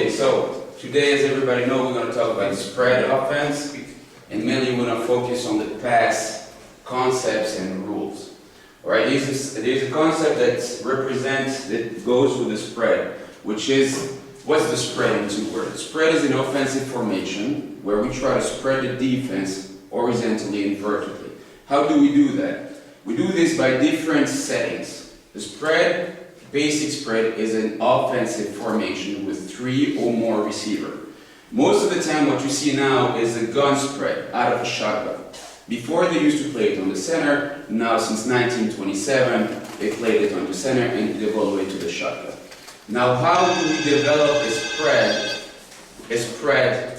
Okay, so today, as everybody knows, we're going to talk about spread offense, and mainly we're going to focus on the pass concepts and rules. All right, there's a concept that goes with the spread, which is, what's the spread in 2 words? Spread is an offensive formation where we try to spread the defense horizontally and vertically. How do we do that? We do this by different settings. The spread, basic spread, is an offensive formation with 3 or more receivers. Most of the time what you see now is a gun spread out of a shotgun. Before they used to play it on the center, now since 1927 they played it on the center and it evolved to the shotgun. Now how do we develop a spread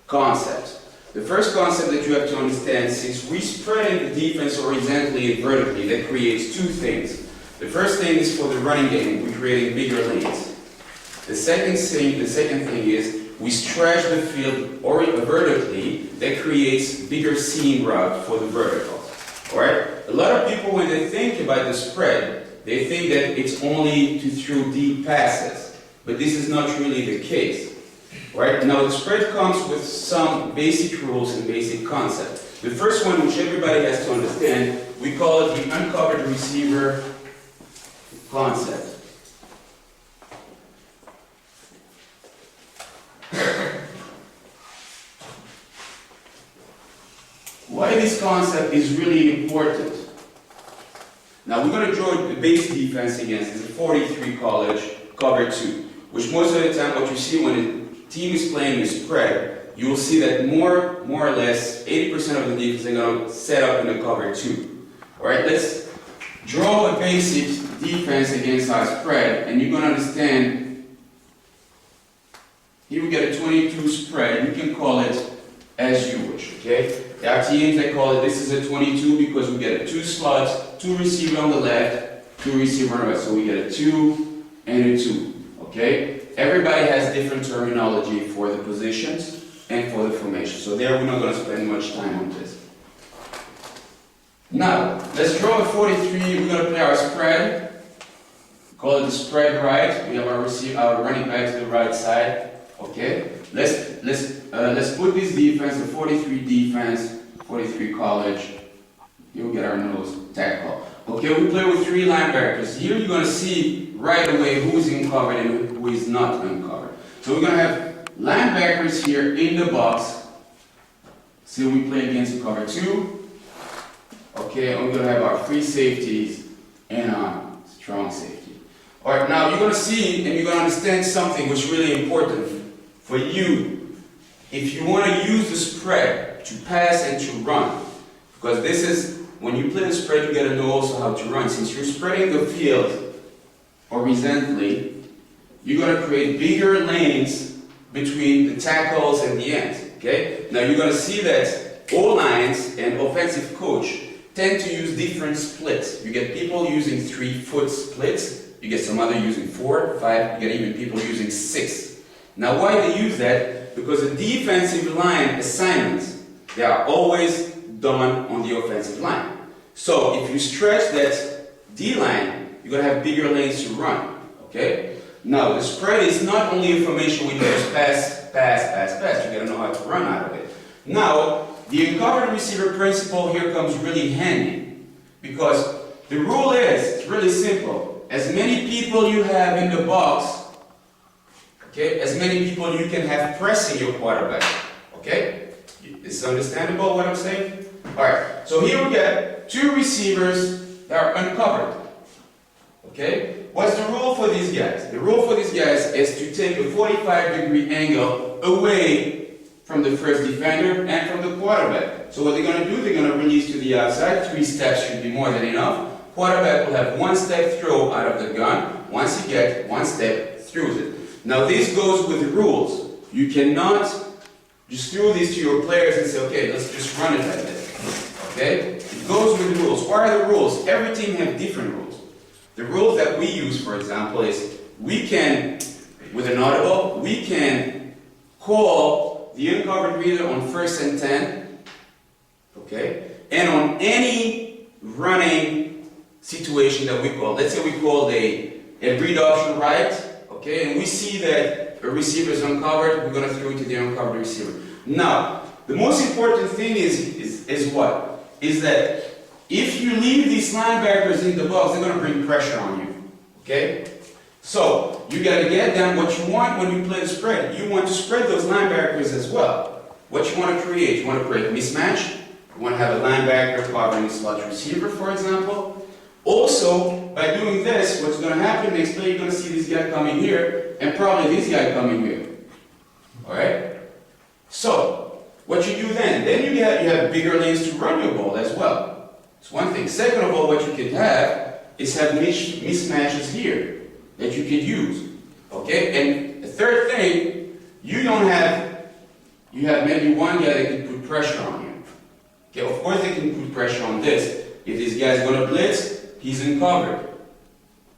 concept? The first concept that you have to understand, since we spread the defense horizontally and vertically, that creates 2 things. The first thing is for the running game, we're creating bigger lanes. The second thing is we stretch the field vertically, that creates bigger seam route for the vertical. Alright? A lot of people, when they think about the spread, they think that it's only to throw deep passes. But this is not really the case. Right? Now the spread comes with some basic rules and basic concepts. The first one, which everybody has to understand, we call it the uncovered receiver concept. Why this concept is really important? Now we're going to draw the base defense against is a 43 college cover 2, which most of the time what you see when a team is playing a spread, you will see that more or less 80% of the defense are going to set up in the cover 2. Alright, let's draw a basic defense against our spread, and you're going to understand. Here we get a 22 spread, you can call it as you wish, okay? There are teams that call it, this is a 22 because we get a 2 slots, 2 receiver on the left, 2 receiver on the right, so we get a 2 and a 2, okay? Everybody has different terminology for the positions and for the formation, so there we're not going to spend much time on this. Now, let's draw a 43, we're going to play our spread, call it the spread right, we have our running back to the right side, okay? Let's put this defense, the 43 defense, 43 college, you'll get our nose tackle. Okay, we play with 3 linebackers. Here you're going to see right away who is uncovered and who is not uncovered. So we're going to have linebackers here in the box. So we play against cover 2. Okay, and we're going to have our free safeties and our strong safety. Alright, now you're going to see and you're going to understand something which is really important for you. If you want to use the spread to pass and to run, because this is, when you play the spread, you got to know also how to run. Since you're spreading the field horizontally, you're going to create bigger lanes between the tackles and the ends. Okay? Now you're going to see that O-lines and offensive coach tend to use different splits. You get people using 3-foot splits, you get some other using 4, 5, you get even people using 6. Now why they use that? Because the defensive line assignments, they are always done on the offensive line. So if you stretch that D-line, you're going to have bigger lanes to run. Okay? Now the spread is not only a formation where you just pass. You got to know how to run out of it. Now, the uncovered receiver principle here comes really handy. Because the rule is, it's really simple. As many people you have in the box, okay, as many people you can have pressing your quarterback. Okay? Is understandable what I'm saying? Alright, so here we get 2 receivers that are uncovered. Okay? What's the rule for these guys? The rule for these guys is to take a 45-degree angle away from the first defender and from the quarterback. So what they're going to do, they're going to release to the outside. 3 steps should be more than enough. Quarterback will have 1 step throw out of the gun. Once you get 1 step, throws it. Now this goes with the rules. You cannot just throw this to your players and say, okay, let's just run it like this. Okay? It goes with the rules. What are the rules? Every team has different rules. The rules that we use, for example, is we can, with an audible, we can call the uncovered reader on 1st and 10. Okay? And on any running situation that we call. Let's say we called a read option right. Okay, and we see that a receiver is uncovered, we're going to throw it to the uncovered receiver. Now, the most important thing is what? Is that if you leave these linebackers in the box, they're going to bring pressure on you. Okay? So, you got to get them what you want when you play the spread. You want to spread those linebackers as well. What you want to create? You want to create a mismatch. You want to have a linebacker covering a slot receiver, for example. Also, by doing this, what's going to happen next play, you're going to see this guy coming here, and probably this guy coming here. Alright? So, what you do then you have bigger lanes to run your ball as well. It's one thing. Second of all, what you can have is have mismatches here that you can use. Okay? And the third thing, you have maybe one guy that can put pressure on you. Okay, of course they can put pressure on this. If this guy's going to blitz, he's uncovered.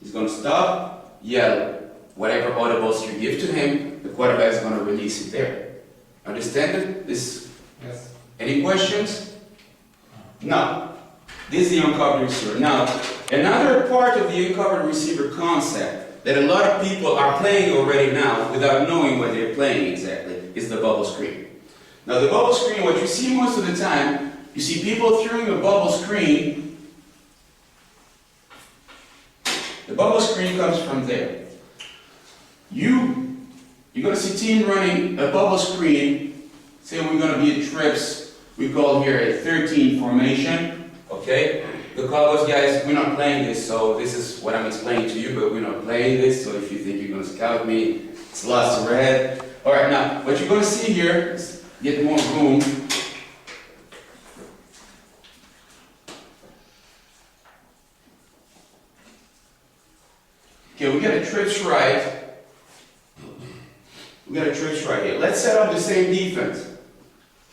He's going to stop, yell, whatever audibles you give to him, the quarterback is going to release it there. Understand this? Yes. Any questions? No. This is the uncovered receiver. Now, another part of the uncovered receiver concept that a lot of people are playing already now without knowing what they're playing exactly is the bubble screen. Now, the bubble screen, what you see most of the time, you see people throwing a bubble screen. The bubble screen comes from there. You're going to see team running a bubble screen. Say we're going to be at trips. We call here a 13 formation. Okay? The Cowboys guys, we're not playing this, so this is what I'm explaining to you, but we're not playing this, so if you think you're going to scout me, it's lost red. Alright, now, what you're going to see here is get more room. Okay, we got a trips right. We got a trips right here. Let's set up the same defense.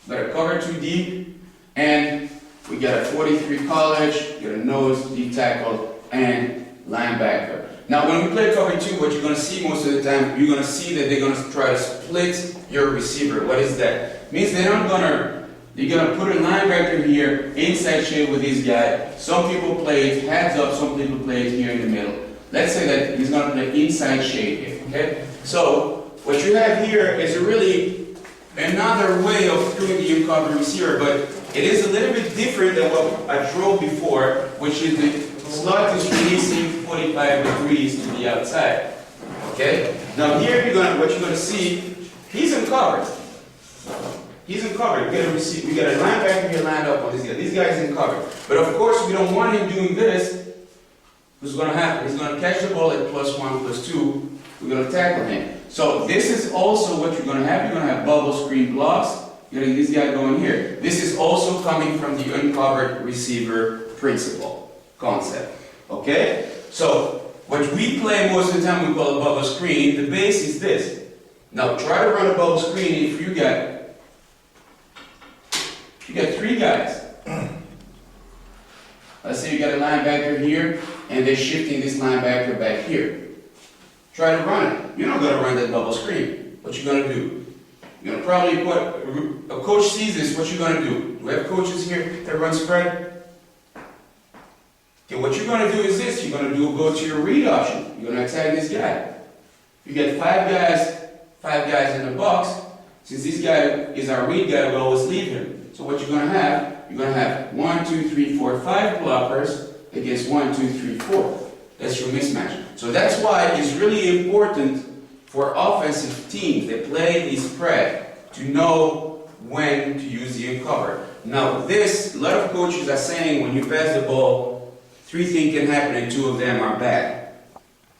We got a cover 2 deep, and we got a 43 college, we got a nose, deep tackle, and linebacker. Now, when we play cover 2, what you're going to see most of the time, you're going to see that they're going to try to split your receiver. What is that? It means they're going to put a linebacker here, inside shade with this guy. Some people play it heads up, some people play it here in the middle. Let's say that he's going to play inside shade here, okay? So, what you have here is really another way of doing the uncovered receiver, but it is a little bit different than what I drew before, which is the slot is releasing 45 degrees to the outside. Okay? Now here what you're going to see, he's uncovered. He's uncovered. We got a linebacker here lined up on this guy. This guy is uncovered. But of course, we don't want him doing this. What's going to happen? He's going to catch the ball at +1, +2. We're going to tackle him. So this is also what you're going to have. You're going to have bubble screen blocks. You're going to this guy going here. This is also coming from the uncovered receiver principle, concept. Okay? So what we play most of the time we call a bubble screen. The base is this. Now try to run a bubble screen if you got 3 guys. Let's say you got a linebacker here, and they're shifting this linebacker back here. Try to run it. You're not going to run that bubble screen. What you going to do? You're going to probably put, a coach sees this, what you going to do? Do we have coaches here that run spread? Okay, what you're going to do is this. You're going to go to your read option. You're going to attack this guy. You get 5 guys in the box. Since this guy is our read guy, we always leave him. So what you're going to have 1, 2, 3, 4, 5 blockers against 1, 2, 3, 4. That's your mismatch. So that's why it's really important for offensive teams that play the spread to know when to use the uncover. Now this, a lot of coaches are saying when you pass the ball, 3 things can happen and 2 of them are bad.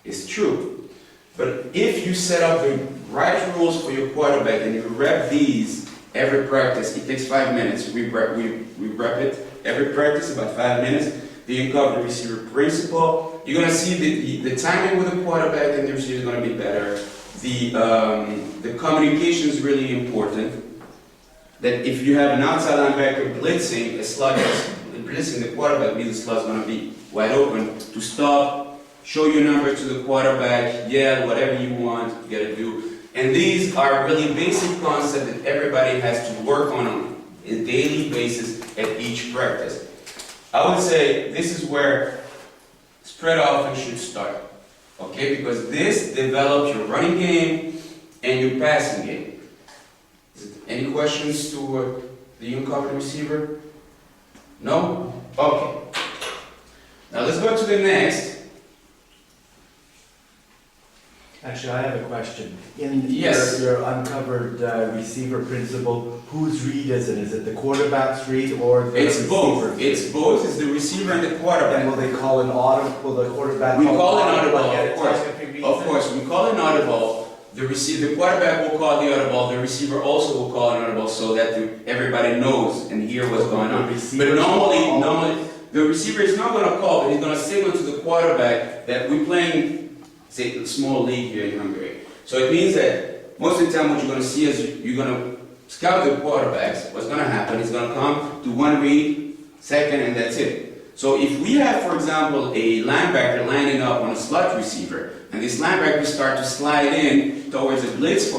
It's true. But if you set up the right rules for your quarterback and you rep these every practice, it takes 5 minutes. We rep it every practice, about 5 minutes. The uncovered receiver principle. You're going to see the timing with the quarterback and the receiver is going to be better. The communication is really important. That if you have an outside linebacker blitzing, a slot is blitzing the quarterback, means the slot is going to be wide open to stop, show your number to the quarterback, yell, whatever you want, you got to do. And these are really basic concepts that everybody has to work on a daily basis at each practice. I would say this is where spread offense should start. Okay, because this develops your running game and your passing game. Any questions to the uncovered receiver? No? Okay. Now let's go to the next. Actually, I have a question. In Yes. your uncovered receiver principle, whose read is it? Is it the quarterback's read or the It's both. receiver's It's read? both. It's the receiver and the And quarterback. will they call an audible? Will the quarterback We call an audible audible, at of a course. time if he reads Of it? course, we call an audible. The quarterback will call the audible. The receiver also will call an audible so that everybody knows and hear what's going on. But normally, the receiver is not going to call, but he's going to signal to the quarterback that we're playing, say, a small league here in Hungary. So it means that most of the time what you're going to see is you're going to scout the quarterbacks. What's going to happen is going to come to one read, second, and that's it. So if we have, for example, a linebacker lining up on a slot receiver, and this linebacker start to slide in towards a blitz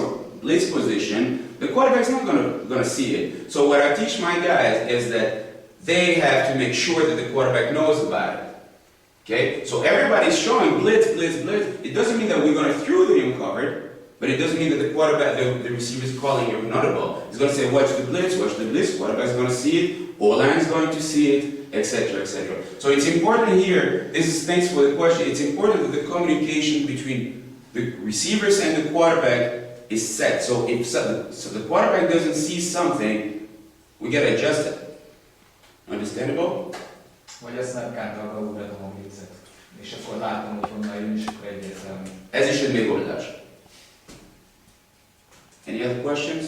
position, the quarterback's not going to see it. So what I teach my guys is that they have to make sure that the quarterback knows about it. Okay? So everybody's showing blitz, blitz, blitz. It doesn't mean that we're going to throw the uncovered, but it doesn't mean that the quarterback, the receiver is calling you an audible. He's going to say, watch the blitz, quarterback's going to see it, O-line's going to see it, etc., etc. So it's important here, thanks for the question, it's important that the communication between the receivers and the quarterback is set. So if the quarterback doesn't see something, we got to adjust it. Understandable? Vagy a snapcard-tal beugratom a blitzet, és akkor látom, hogy honnan jön, és akkor egyértelmű. Ez is egy megoldás. Any other questions?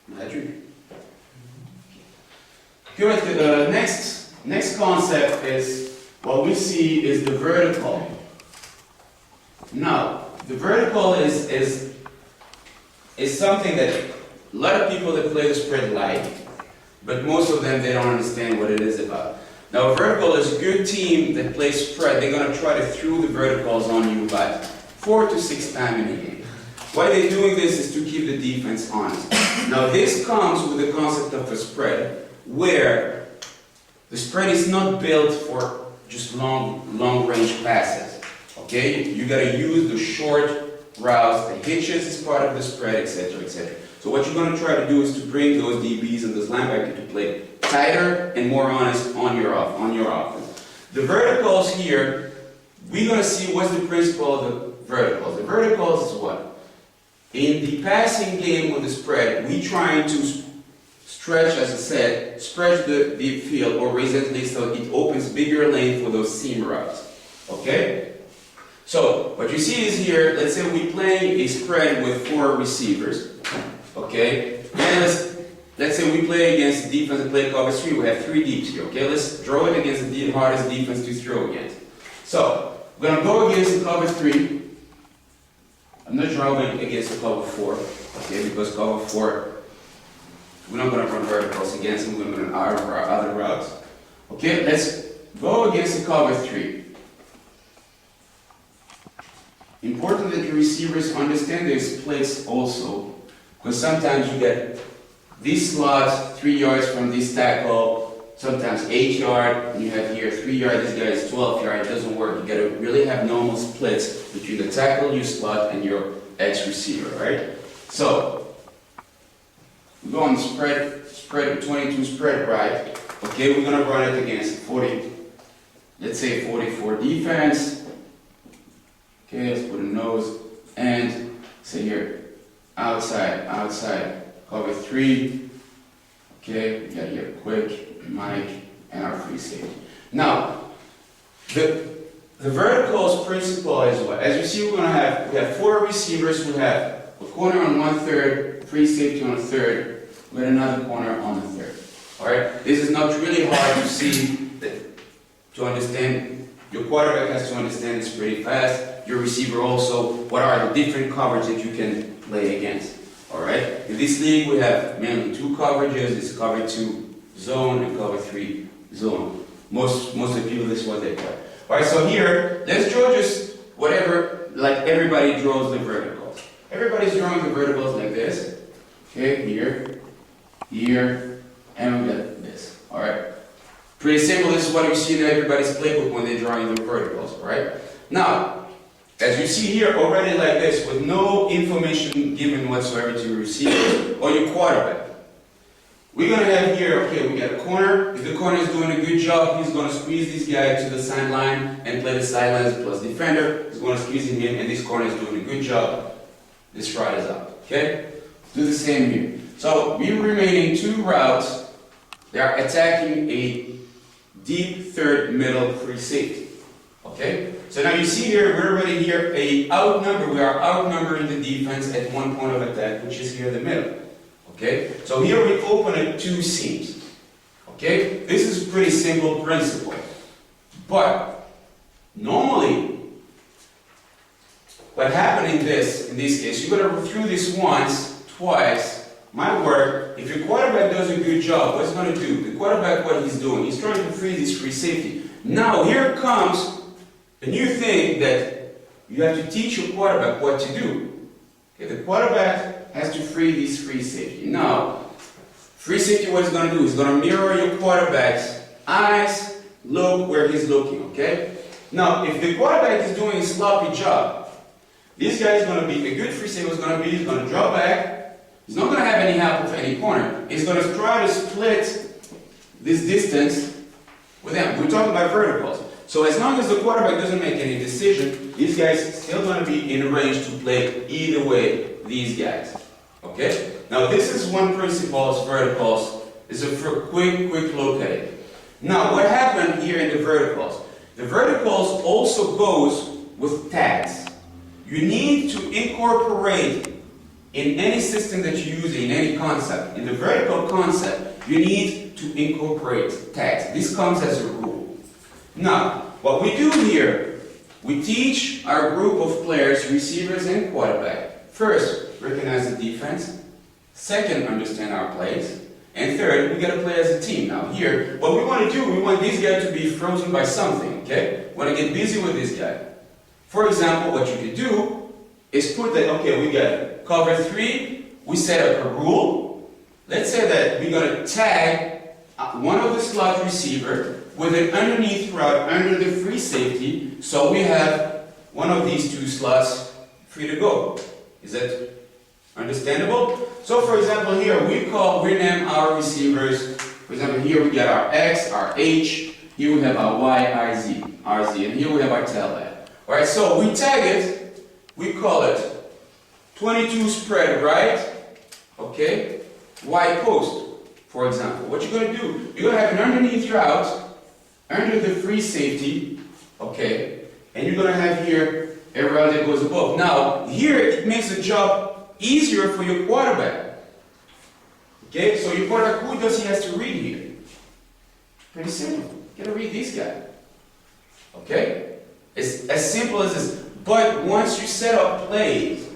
Magic. Next concept is what we see is the vertical. Now, the vertical is something that a lot of people that play the spread like, but most of them, they don't understand what it is about. Now, a vertical is a good team that plays spread. They're going to try to throw the verticals on you about 4 to 6 times in a game. Why they're doing this is to keep the defense honest. Now, this comes with the concept of a spread, where the spread is not built for just long-range passes. Okay? You got to use the short routes, the hitches is part of the spread, etc., etc. So what you're going to try to do is to bring those DBs and those linebackers to play tighter and more honest on your offense. The verticals here, we're going to see what's the principle of the verticals. The verticals is what? In the passing game with the spread, we're trying to stretch, as I said, stretch the field horizontally so it opens bigger lane for those seam routes. Okay? So, what you see is here, let's say we're playing a spread with 4 receivers. Okay? And let's say we play against the defense that play cover 3. We have 3 deeps here. Okay? Let's draw it against the hardest defense to throw against. So, we're going to go against the cover 3. I'm not drawing against the cover 4. Okay? Because cover 4, we're not going to run verticals against them. We're going to run our other routes. Okay? Let's go against the cover 3. Important that your receivers understand their splits also, because sometimes you get this slot 3 yards from this tackle, sometimes 8 yards, and you have here 3 yards, this guy is 12 yards, it doesn't work. You got to really have normal splits between the tackle, your slot, and your ex-receiver, right? So, we go on the spread 22 spread right. Okay, we're going to run it against 40, let's say 44 defense. Okay, let's put a nose, and say here, outside, cover 3. Okay, we got here quick, Mike, and our free safety. Now, the verticals principle is what? As you see, we have 4 receivers. We have a corner on 1/3, free safety on 1/3, with another corner on 1/3. All right, this is not really hard to see, to understand. Your quarterback has to understand this pretty fast. Your receiver also, what are the different coverages that you can play against. Alright? In this league we have mainly 2 coverages. It's cover 2 zone and cover 3 zone. Most of the people, this is what they play. Alright, so here, let's draw just whatever, like everybody draws the verticals. Everybody's drawing the verticals like this. Okay, here, and we got this. Alright? Pretty simple. This is what you see in everybody's playbook when they're drawing the verticals, right? Now, as you see here, already like this, with no information given whatsoever to your receiver or your quarterback. We're going to have here, okay, we got a corner. If the corner is doing a good job, he's going to squeeze this guy to the sideline and play the sideline as a plus defender. He's going to squeeze him in, and this corner is doing a good job. This right is up, okay? Do the same here. So we're remaining two routes. They are attacking a deep third middle free safety, okay? So now you see here, we're already here we are outnumbering the defense at one point of attack, which is here in the middle. Okay? So here we open at two seams. Okay? This is a pretty simple principle. But normally, what happened in this case, you're going to review this once, twice, might work. If your quarterback does a good job, what's he going to do? The quarterback, what he's doing, he's trying to free this free safety. Now here comes the new thing that you have to teach your quarterback what to do. Okay, the quarterback has to free this free safety. Now, free safety, what he's going to do? He's going to mirror your quarterback's eyes, look where he's looking, okay? Now, if the quarterback is doing a sloppy job, this guy is going to be, a good free safety is going to be, he's going to draw back, he's not going to have any help of any corner. He's going to try to split this distance with him. We're talking about verticals. So as long as the quarterback doesn't make any decision, these guys still going to be in range to play either way, these guys. Okay? Now this is one principle of verticals. It's a quick look at it. Now what happened here in the verticals? The verticals also goes with tags. You need to incorporate in any system that you use, in any concept, in the vertical concept, you need to incorporate tags. This comes as a rule. Now, what we do here, we teach our group of players, receivers and quarterback. First, recognize the defense. Second, understand our plays. And third, we got to play as a team. Now here, what we want to do, we want this guy to be frozen by something, okay? We want to get busy with this guy. For example, what you could do is put that, okay, we got cover 3, we set up a rule. Let's say that we're going to tag one of the slot receiver with an underneath route under the free safety, so we have one of these two slots free to go. Is that understandable? So for example here, we name our receivers. For example, here we got our X, our H, here we have our Y, RZ, and here we have our tail end. Alright, so we tag it, we call it 22 spread right, okay, Y post, for example. What you're going to do, you're going to have an underneath route under the free safety, okay, and you're going to have here a route that goes above. Now, here it makes the job easier for your quarterback. Okay, so your quarterback, who does he has to read here? Pretty simple. You got to read this guy. Okay? It's as simple as this. But once you set up plays,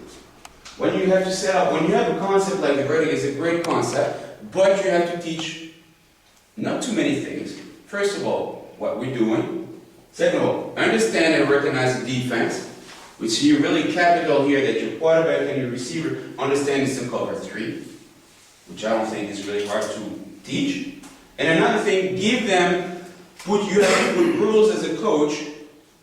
when you have a concept like the vertical, is a great concept, but you have to teach not too many things. First of all, what we're doing. Second of all, understand and recognize the defense, which you really capital here that your quarterback and your receiver understand is in cover 3, which I don't think is really hard to teach. And another thing, you have to put rules as a coach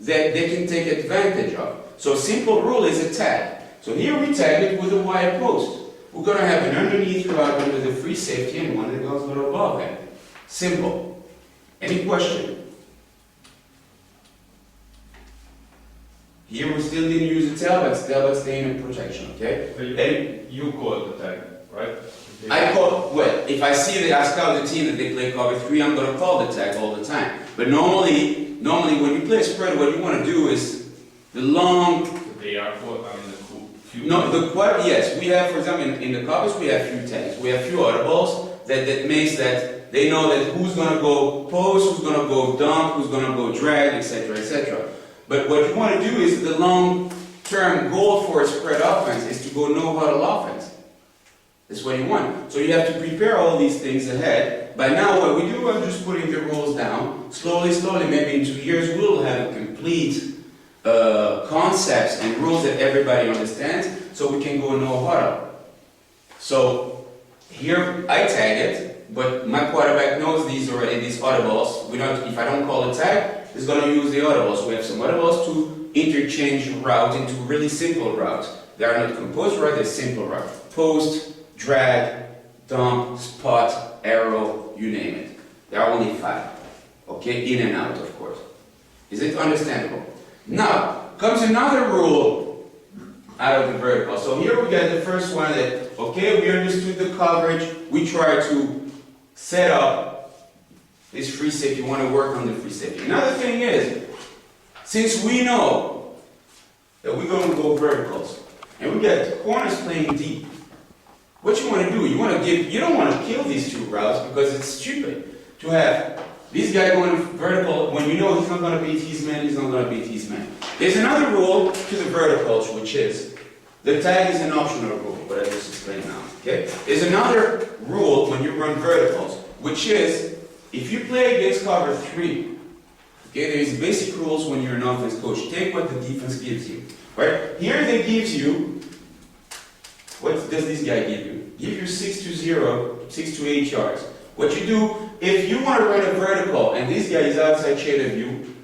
that they can take advantage of. So a simple rule is a tag. So here we tag it with a Y post. We're going to have an underneath route under the free safety and one that goes a little above it. Simple. Any question? Here we still didn't use the tailback staying in protection, okay? You call the tag, right? If I see that I scout the team that they play cover 3, I'm going to call the tag all the time. But normally when you play a spread, what you want to do is the long... They are few... No, yes, we have, for example, in the covers we have few tags. We have few audibles that makes that they know that who's going to go post, who's going to go dunk, who's going to go drag, etc., etc. But what you want to do is the long-term goal for a spread offense is to go no-huddle offense. That's what you want. So you have to prepare all these things ahead. By now, what we do, I'm just putting the rules down. Slowly, maybe in 2 years, we'll have a complete concepts and rules that everybody understands, so we can go no-huddle. So here I tag it. but my quarterback knows these already, these audibles. If I don't call a tag, he's going to use the audibles. We have some audibles to interchange route into really simple routes. They are not composed route, they're simple route. Post, drag, dump, spot, arrow, you name it. There are only 5. Okay, in and out, of course. Is it understandable? Now, comes another rule out of the vertical. So here we got the first one that, okay, we understood the coverage. We try to set up this free safety. You want to work on the free safety. Another thing is, since we know that we're going to go verticals, and we got corners playing deep, what you want to do, you don't want to kill these 2 routes because it's stupid to have this guy going vertical when you know he's not going to beat his man, he's not going to beat his man. There's another rule to the verticals, which is, the tag is an optional rule, but I just explained now, okay? There's another rule when you run verticals, which is, if you play against cover 3, okay, there's basic rules when you're an offense coach. Take what the defense gives you, right? Here they gives you, what does this guy give you? Give you 6 to 8 yards. What you do, if you want to run a vertical and this guy is outside shade of you,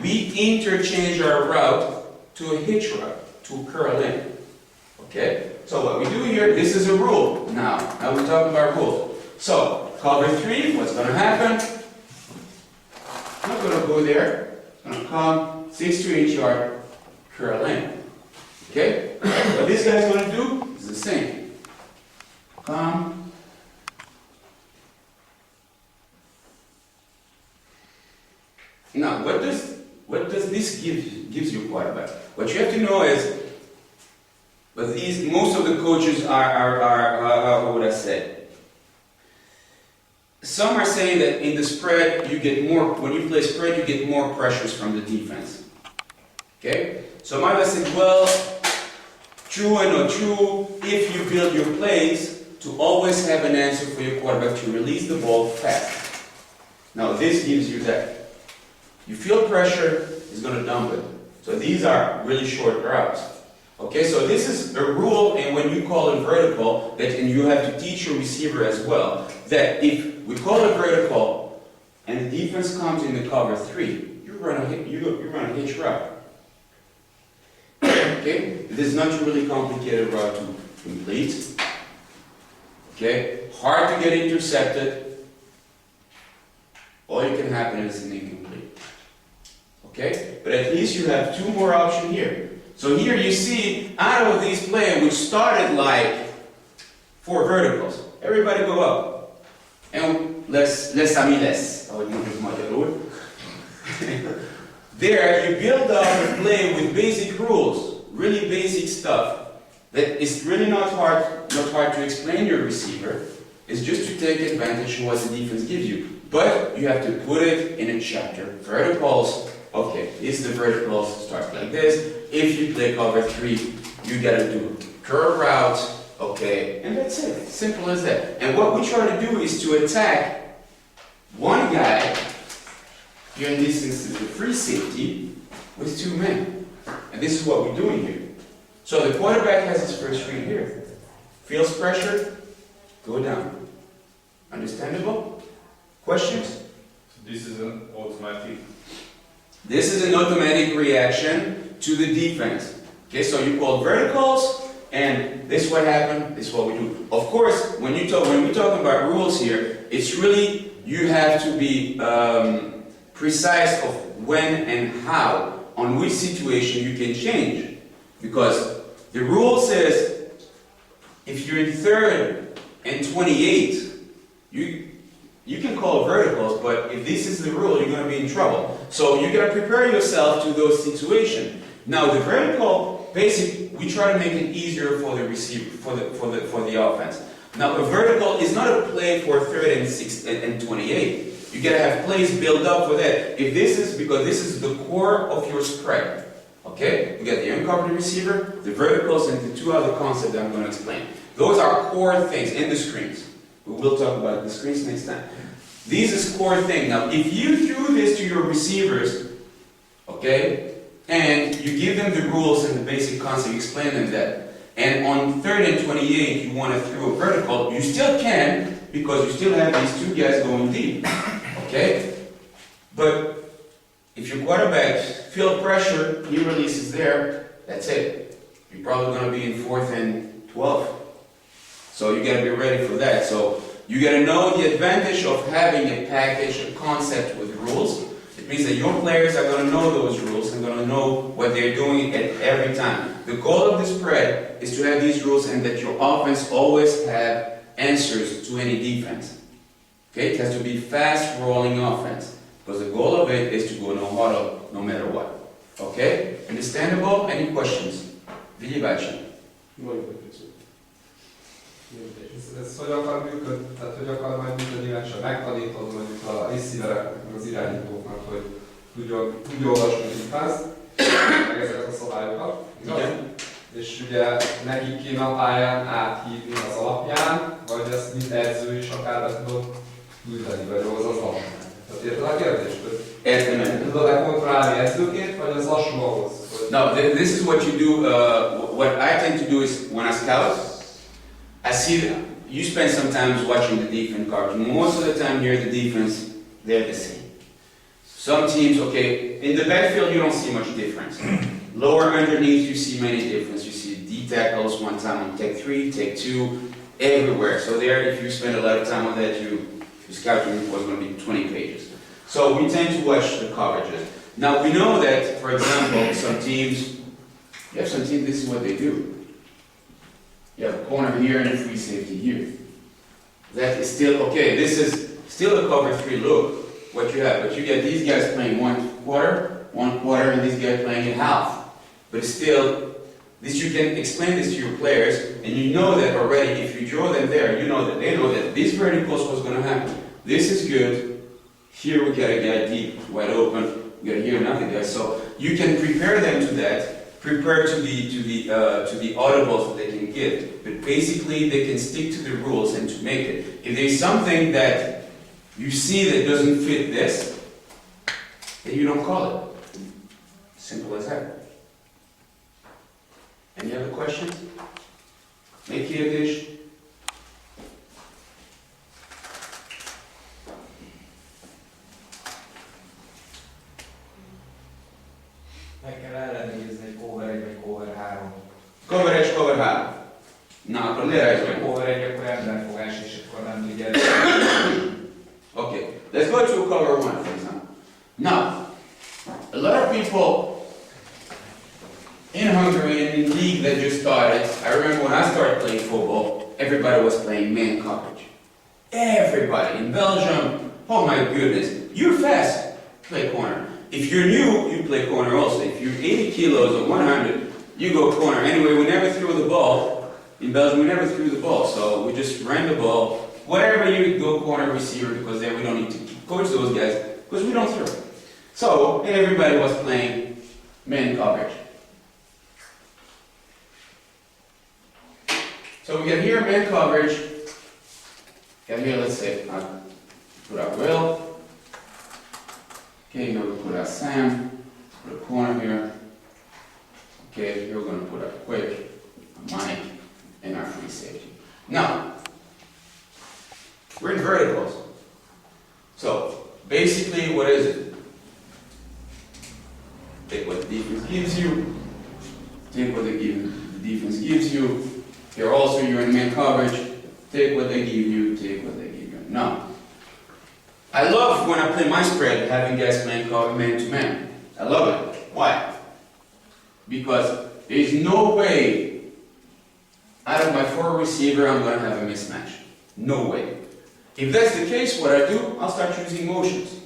we interchange our route to a hitch route, to curl in. Okay? So what we do here, this is a rule. Now we're talking about rules. So, cover 3, what's going to happen? I'm not going to go there. It's going to come 6 to 8 yard, curl in. Okay? What this guy's going to do is the same. Come. Now, what does this gives you quarterback? What you have to know is, but most of the coaches are how would I say? Some are saying that in the spread you get more, when you play spread you get more pressures from the defense. Okay? So I said, well, true and not true, if you build your plays to always have an answer for your quarterback to release the ball fast. Now this gives you that. You feel pressure, he's going to dump it. So these are really short routes. Okay, so this is a rule, and when you call it vertical, and you have to teach your receiver as well, that if we call it vertical, and the defense comes in the cover 3, you run a hitch route. Okay, this is not a really complicated route to complete. Okay, hard to get intercepted. All that can happen is an incomplete. Okay, but at least you have 2 more options here. So here you see, out of these plays, which started like 4 verticals, everybody go up. And les amis. There, you build up a play with basic rules, really basic stuff, that is really not hard to explain to your receiver. It's just to take advantage of what the defense gives you. But you have to put it in a chapter. Verticals, okay, this is the verticals, start like this. If you play cover 3, you gotta do curve route, okay, and that's it. Simple as that. And what we try to do is to attack one guy, here in this instance the free safety, with 2 men. And this is what we're doing here. So the quarterback has his first read here. Feels pressure, go down. Understandable? Questions? So this is an automatic. This is an automatic reaction to the defense. Okay, so you call verticals, and this is what happened, this is what we do. Of course, when we're talking about rules here, it's really, you have to be precise of when and how, on which situation you can change. Because the rule says, if you're in 3rd and 28, you can call verticals, but if this is the rule, you're going to be in trouble. So you got to prepare yourself to those situations. Now the vertical, basically, we try to make it easier for the receiver, for the offense. Now a vertical is not a play for 3rd and 6 and 28. You got to have plays built up for that. If this is because this is the core of your spread. Okay, you got the uncovered receiver, the verticals, and the 2 other concepts that I'm going to explain. Those are core things in the screens. We will talk about the screens next time. These is core thing. Now, if you threw this to your receivers, okay, and you give them the rules and the basic concept, you explain them that, and on 3rd and 28 you want to throw a vertical, you still can, because you still have these two guys going deep, okay? But if your quarterback feel pressure, he releases there, that's it. You're probably going to be in 4th and 12. So you got to be ready for that. So you got to know the advantage of having a package, a concept with rules. It means that your players are going to know those rules and going to know what they're doing at every time. The goal of the spread is to have these rules and that your offense always have answers to any defense. Okay, it has to be fast rolling offense because the goal of it is to go no huddle no matter what. Okay, understandable? Any questions? Vigyávácsi. Ez hogy akar működni? Tehát hogy akar majd működni, mert csak megtanítod mondjuk a receivereknek, az irányítóknak, hogy tudja olvasni a defense, meg ezeket a szabályokat. Igen. És ugye nekik kéne a pályán áthívni az alapján, vagy ezt mint edző is akár be tudod küldeni, vagy az alapján. Tehát érted a kérdést? Értem. Tudod-e kontrollálni edzőként, vagy az lassú ahhoz? No, this is what you do. What I tend to do is when I scout, I see you spend some time watching the defense coverage. Most of the time here, the defense, they're the same. Some teams, okay, in the backfield you don't see much difference. Lower underneath you see many difference. You see D tackles one time on take 3, take 2, everywhere. So there, if you spend a lot of time on that, your scouting report is going to be 20 pages. So we tend to watch the coverages. Now we know that, for example, some teams, this is what they do. You have a corner here and a free safety here. That is still, okay, this is still a cover 3 look, what you have. But you get these guys playing one quarter, and these guys playing a half. But still, this you can explain this to your players, and you know that already, if you draw them there, you know that they know that this vertical is what's going to happen. This is good. Here we got a guy deep, wide open. We got here another guy. So you can prepare them to that. Prepare to the audibles that they can get, but basically they can stick to the rules and to make it. If there's something that you see that doesn't fit this, then you don't call it. Simple as that. Any other questions? Make it a dish. Meg kell ellenőrizni egy cover 1 vagy cover 3. Cover 1, cover 3. Na, akkor lérajzolj meg. Cover 1 akkor emberfogás, és akkor nem tudja. Okay, let's go to cover 1, for example. Now, a lot of people in Hungary and in league that just started, I remember when I started playing football, everybody was playing man coverage. Everybody. In Belgium, oh my goodness, you're fast, play corner. If you're new, you play corner also. If you're 80 kilos or 100, you go corner. Anyway, we never threw the ball. In Belgium, we never threw the ball, so we just ran the ball. Whatever you go corner receiver, because then we don't need to coach those guys, because we don't throw. So, and everybody was playing man coverage. So we got here man coverage. Got here, let's say, put out Will. Okay, here we put out Sam. Put a corner here. Okay, here we're going to put a Quick, a Mike, and our free safety. Now, we're in verticals. So, basically, what is it? Take what the defense gives you. Take what the defense gives you. Here also, you're in man coverage. Take what they give you. Take what they give you. Now, I love when I play my spread, having guys playing man to man. I love it. Why? Because there's no way out of my 4 receiver I'm going to have a mismatch. No way. If that's the case, what I do, I'll start using motions.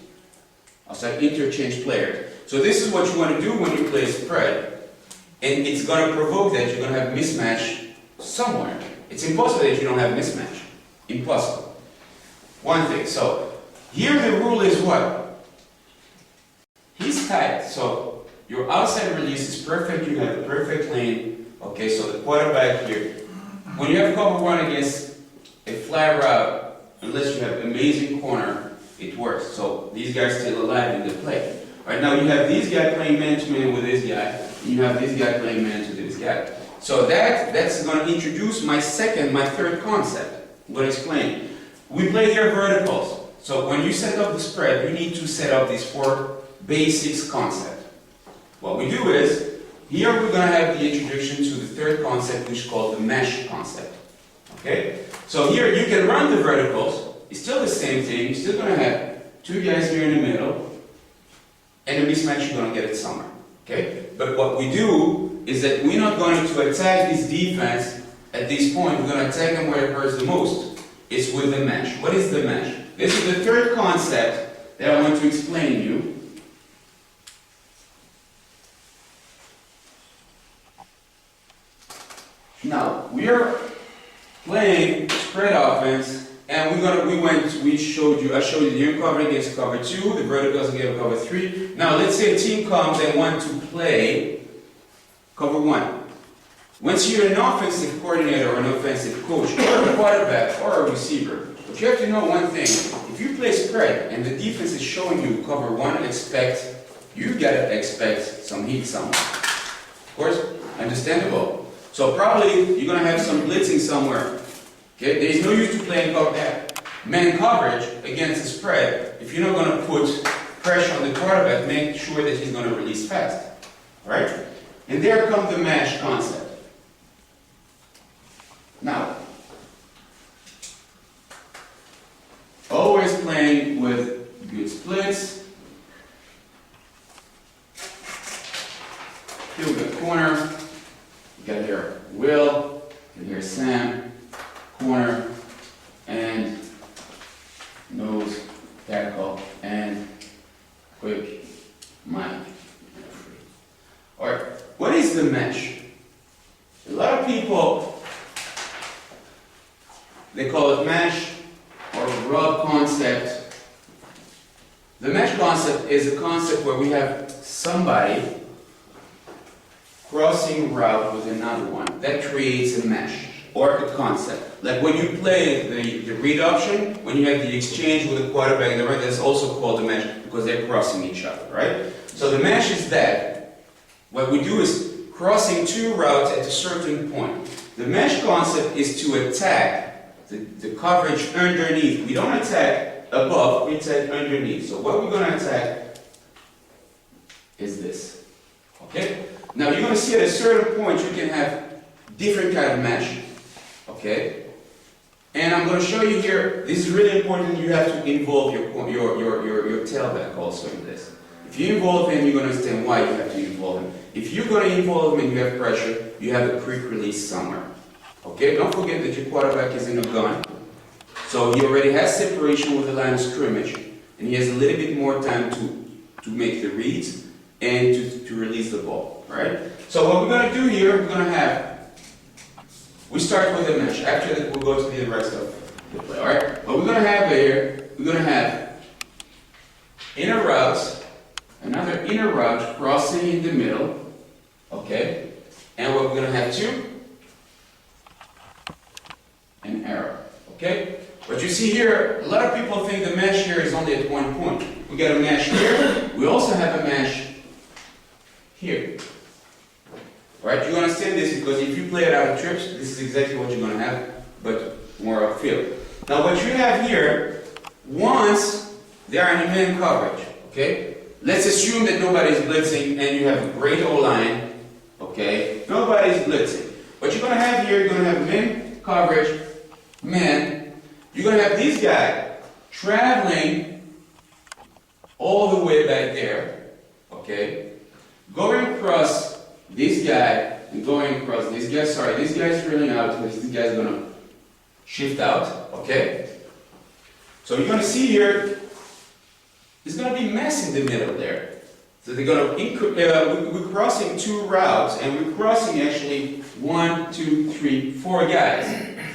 I'll start interchange players. So this is what you want to do when you play a spread. And it's going to provoke that you're going to have mismatch somewhere. It's impossible that you don't have mismatch. Impossible. One thing. So here the rule is what? He's tight. So your outside release is perfect. You have a perfect lane. Okay, so the quarterback here. When you have cover 1 against a fly route, unless you have amazing corner, it works. So these guys still alive in the play. Right now you have these guys playing man-to-man with this guy, and you have this guy playing man to this guy. So that's going to introduce my third concept. I'm going to explain. we play here verticals. So when you set up the spread, you need to set up these 4 basics concept. What we do is, here we're going to have the introduction to the 3rd concept, which is called the mesh concept. Okay? So here you can run the verticals. It's still the same thing. You're still going to have 2 guys here in the middle, and the mismatch you're going to get it somewhere. Okay? But what we do is that we're not going to attack this defense at this point. We're going to attack them where it hurts the most. It's with the mesh. What is the mesh? This is the 3rd concept that I want to explain to you. Now, we are playing spread offense, and I showed you the uncover against cover 2, the verticals against cover 3. Now, let's say a team comes and wants to play cover 1. Once you're an offensive coordinator or an offensive coach, or a quarterback or a receiver, but you have to know one thing. If you play spread and the defense is showing you cover 1, you gotta expect some heat somewhere. Of course, understandable. So probably you're gonna have some blitzing somewhere. Okay, there's no use to playing man coverage against the spread if you're not gonna put pressure on the quarterback. Make sure that he's gonna release fast. Right? And there comes the mesh concept. Now, always playing with good splits. Here we got corner. You got here Will. You got here Sam. Corner and nose tackle and quick Mike. All right. What is the mesh? A lot of people, they call it mesh or rub concept. The mesh concept is a concept where we have somebody crossing route with another one. That creates a mesh or a concept. Like when you play the read option, when you have the exchange with the quarterback and the right, that's also called the mesh because they're crossing each other, right? So the mesh is that. What we do is crossing 2 routes at a certain point. The mesh concept is to attack the coverage underneath. We don't attack above, we attack underneath. So what we're going to attack is this. Okay? Now you're going to see at a certain point you can have different kind of mesh. Okay? And I'm going to show you here, this is really important, you have to involve your tailback also in this. If you involve him, you're going to understand why you have to involve him. If you're going to involve him and you have pressure, you have a quick release somewhere. Okay? Don't forget that your quarterback is in a gun. So he already has separation with the line of scrimmage, and he has a little bit more time to make the reads and to release the ball. Right? So what we're going to do here, we start with a mesh. After that, we'll go to the rest of the play. All right? What we're going to have here, we're going to have inner routes, another inner route crossing in the middle. Okay? And what we're going to have too, an arrow. Okay? What you see here, a lot of people think the mesh here is only at one point. We got a mesh here. We also have a mesh here. Right? You understand this because if you play it out of trips, this is exactly what you're going to have, but more upfield. Now what you have here, once they are in man coverage, okay? Let's assume that nobody's blitzing and you have a great O-line, okay? Nobody's blitzing. What you're going to have here, you're going to have man coverage, man. You're going to have this guy traveling all the way back there, okay? Going across this guy and going across this guy. Sorry, this guy's drilling out because this guy's going to shift out, okay? So you're going to see here, there's going to be mess in the middle there. So they're going to, we're crossing 2 routes, and we're crossing actually 1, 2, 3, 4 guys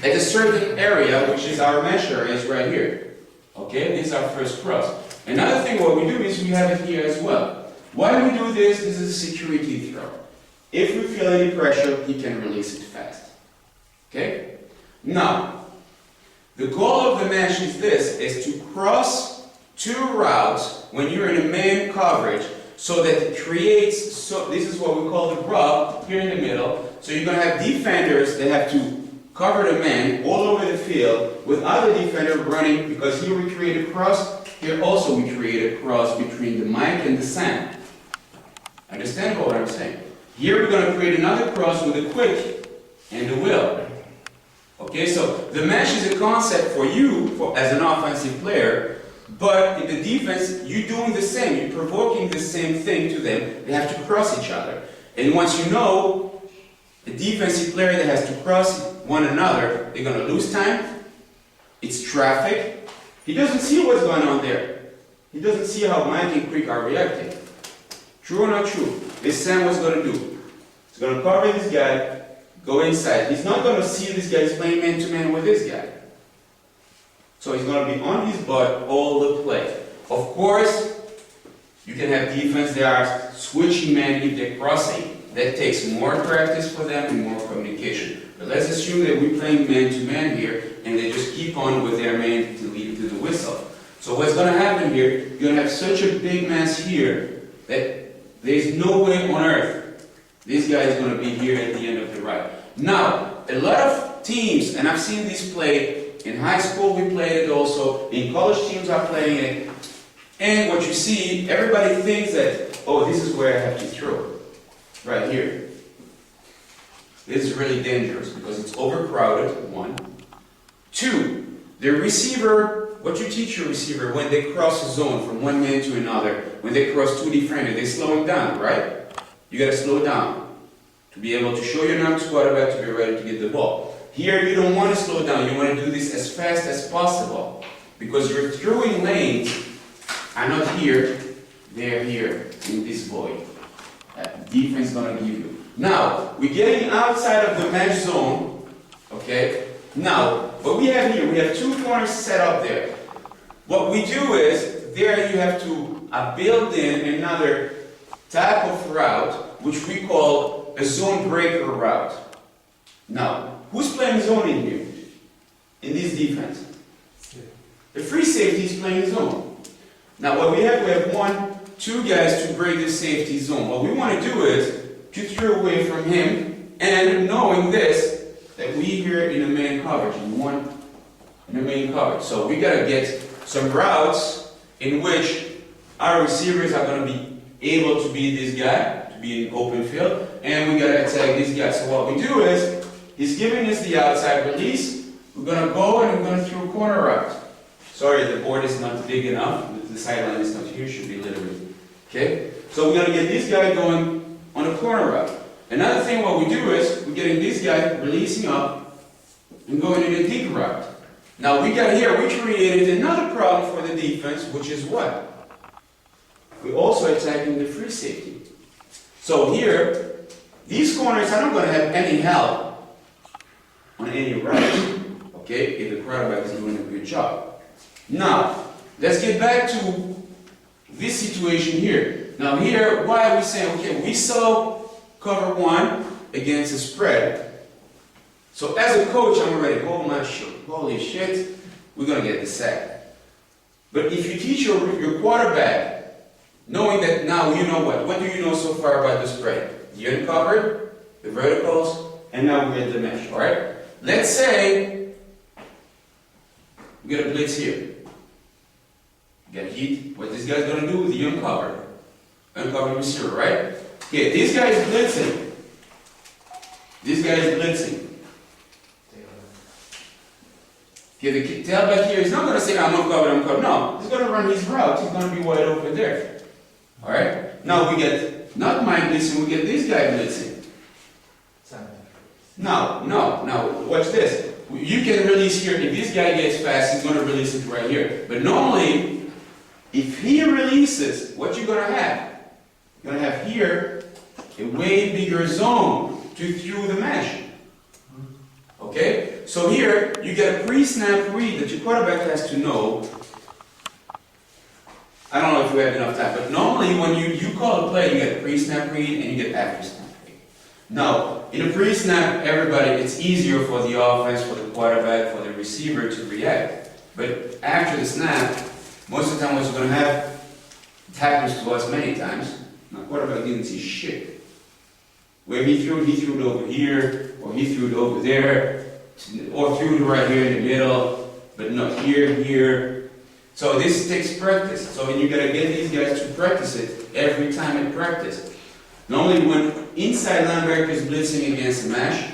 at a certain area, which is our mesh area, is right here. Okay, this is our first cross. Another thing what we do is we have it here as well. Why do we do this? This is a security throw. If we feel any pressure, he can release it fast. Okay? Now, the goal of the mesh is this, is to cross 2 routes when you're in a man coverage so that it creates, so this is what we call the rub here in the middle. So you're going to have defenders that have to cover the man all over the field with other defender running, because here we create a cross, here also we create a cross between the Mike and the Sam. Understand what I'm saying? Here we're going to create another cross with the quick and the will. Okay, so the mesh is a concept for you as an offensive player, but in the defense, you're doing the same. You're provoking the same thing to them. They have to cross each other. And once you know a defensive player that has to cross one another, they're going to lose time. It's traffic. He doesn't see what's going on there. He doesn't see how Mike and Quick are reacting. True or not true? This Sam was going to do. He's going to cover this guy, go inside. He's not going to see this guy playing man-to-man with this guy. So he's going to be on his butt all the play. Of course, you can have defense that are switching man if they're crossing. That takes more practice for them and more communication. But let's assume that we're playing man-to-man here, and they just keep on with their man to lead to the whistle. So what's going to happen here, you're going to have such a big mass here that there's no way on earth this guy is going to be here at the end of the ride. Now, a lot of teams, and I've seen this play in high school, we played it also, in college teams are playing it, and what you see, everybody thinks that, oh, this is where I have to throw, right here. This is really dangerous because it's overcrowded, 1. 2, the receiver, what you teach your receiver when they cross a zone from one man to another, when they cross 2 defenders, they slow it down, right? You got to slow down to be able to show your next quarterback to be ready to get the ball. Here you don't want to slow down, you want to do this as fast as possible because your throwing lanes are not here, they're here in this void. Defense is going to give you. Now, we're getting outside of the mesh zone, okay? Now, what we have here, we have 2 corners set up there. What we do is, there you have to build in another type of route, which we call a zone breaker route. Now, who's playing zone in here? In this defense? The free safety is playing zone. Now, what we have 1, 2 guys to break the safety zone. What we want to do is to throw away from him, and knowing this, that we here in a man coverage, in a main coverage. So we got to get some routes in which our receivers are going to be able to beat this guy, to be in open field, and we got to attack this guy. So what we do is, he's giving us the outside release, we're going to go and we're going to throw a corner route. Sorry, the board is not big enough, the sideline is not here, should be literally. Okay? So we're going to get this guy going on a corner route. Another thing what we do is, we're getting this guy releasing up and going in a deep route. Now we got here, we created another problem for the defense, which is what? We're also attacking the free safety. So here, these corners are not going to have any help on any route, okay, if the quarterback is doing a good job. Now, let's get back to this situation here. Now here, why are we saying, okay, we saw cover 1 against a spread. So as a coach, I'm already, oh my shit, holy shit, we're going to get the sack. But if you teach your quarterback, knowing that now you know what do you know so far about the spread? The uncovered, the verticals, and now we're at the mesh, alright? Let's say we get a blitz here. Get heat, what this guy's going to do with the uncovered receiver, right? Okay, this guy is blitzing. This guy is blitzing. Okay, the tailback here is not going to say, I'm uncovered. No, he's going to run his route. He's going to be wide open there. Alright? Now we get, not Mike blitzing, we get this guy blitzing. No, watch this. You can release here. If this guy gets fast, he's going to release it right here. But normally, if he releases, what you're going to have? You're going to have here a way bigger zone to through the mesh. Okay? So here, you get a pre-snap read that your quarterback has to know. I don't know if you have enough time, but normally when you call a play, you get a pre-snap read and you get after-snap read. Now, in a pre-snap, it's easier for the offense, for the quarterback, for the receiver to react. But after the snap, most of the time what you're going to have, it happens to us many times, my quarterback didn't see shit. Where he threw it over here, or he threw it over there. or if you would right here in the middle, but not here, here. So this takes practice. So you gotta get these guys to practice it every time in practice. Normally when inside linebacker is blitzing against a mesh,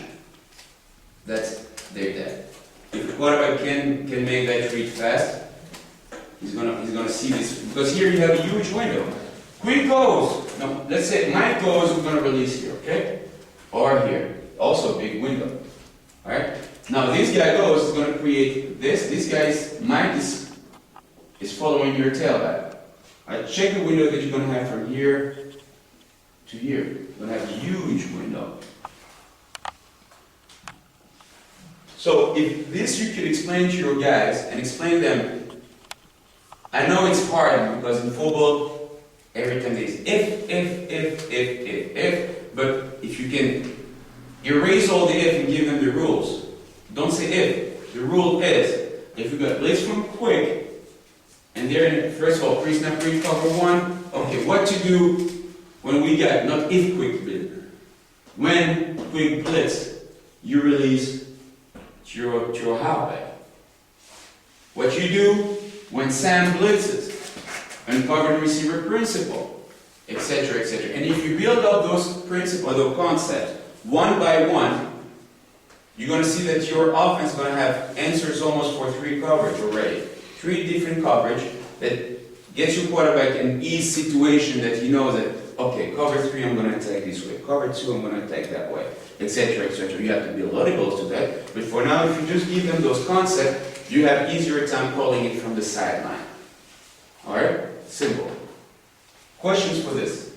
they're dead. If the quarterback can make that read fast, he's gonna see this, because here you have a huge window. Quick goes. No, let's say my goes, we're gonna release here, okay? Or here. Also a big window. Alright? Now this guy goes is gonna create this. This guy's mic is following your tailback. Alright, check the window that you're gonna have from here to here. You're gonna have a huge window. So if this you could explain to your guys and explain them, I know it's hard because in football, every time there's if, but if you can erase all the if and give them the rules. Don't say if. The rule is, if you got blitz from quick, and they're in, first of all, pre-snap, pre-cover one, okay, what to do when we got, not if quick blitz, when quick blitz, you release to your halfback. What you do when Sam blitzes, uncovered receiver principle, etc., etc. And if you build up those principles, those concepts, one by one, you're going to see that your offense is going to have answers almost for 3 coverage already. 3 different coverage that gets your quarterback in each situation that he knows that, okay, cover 3 I'm going to attack this way, cover 2 I'm going to attack that way, etc., etc. You have to build audibles to that, but for now, if you just give them those concepts, you have easier time calling it from the sideline. Alright? Simple. Questions for this?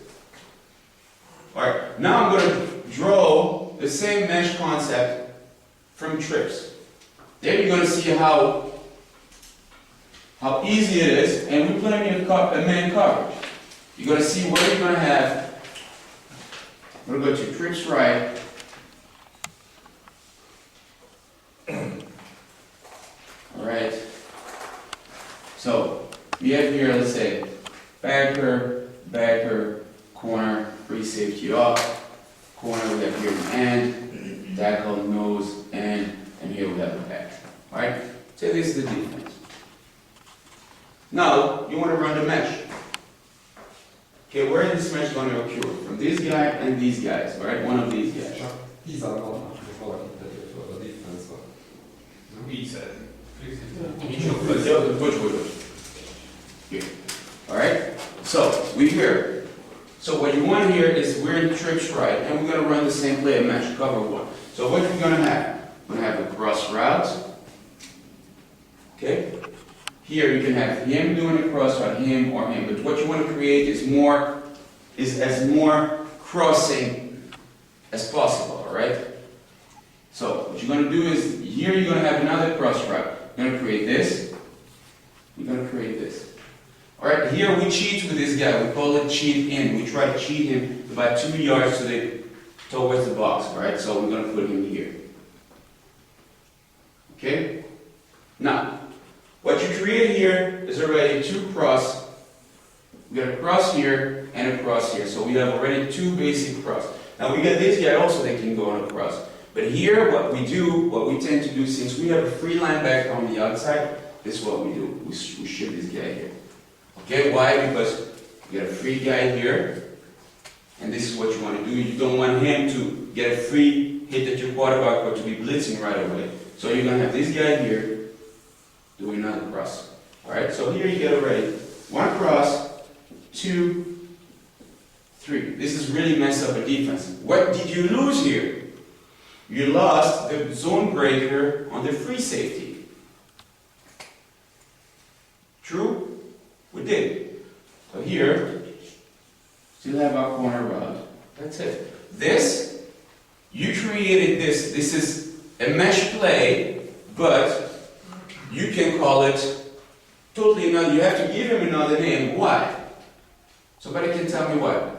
Alright, now I'm going to draw the same mesh concept from trips. There you're going to see how easy it is, and we're playing a man coverage. You're going to see what you're going to have. I'm going to go to trips right. Alright. So, we have here, let's say, backer, corner, free safety off, corner, we have here an end, tackle, nose, and here we have the back. Alright? So this is the defense. Now, you want to run the mesh. Okay, where is this mesh going to occur? From this guy and these guys, alright? One of these guys. 10 vannak, és valakit tegyél fel a defense-ba. Így szeretnék. Bocs. Here. Alright? So, we're here. So what you want here is we're in trips right, and we're going to run the same play, a mesh, cover 1. So what you're going to have? We're going to have a cross route. Okay? Here you can have him doing a cross route, him or him. But what you want to create is as more crossing as possible, alright? So what you're going to do is, here you're going to have another cross route. You're going to create this. You're going to create this. Alright, here we cheat with this guy. We call it cheat in. We try to cheat him about 2 yards towards the box, alright? So we're going to put him here. Okay? Now, what you create here is already 2 cross. We got a cross here and a cross here. So we have already 2 basic cross. Now we got this guy also that can go on a cross. But here what we tend to do, since we have a free linebacker on the outside, this is what we do. We ship this guy here. Okay, why? Because you got a free guy here, and this is what you want to do. You don't want him to get a free hit at your quarterback or to be blitzing right away. So you're going to have this guy here doing another cross. Alright, so here you get already 1 cross, 2, 3. This is really messed up a defense. What did you lose here? You lost the zone breaker on the free safety. True? We did. So here, still have our corner route. That's it. This, you created this. This is a mesh play, but you can call it totally another. You have to give him another name. Why? Somebody can tell me why.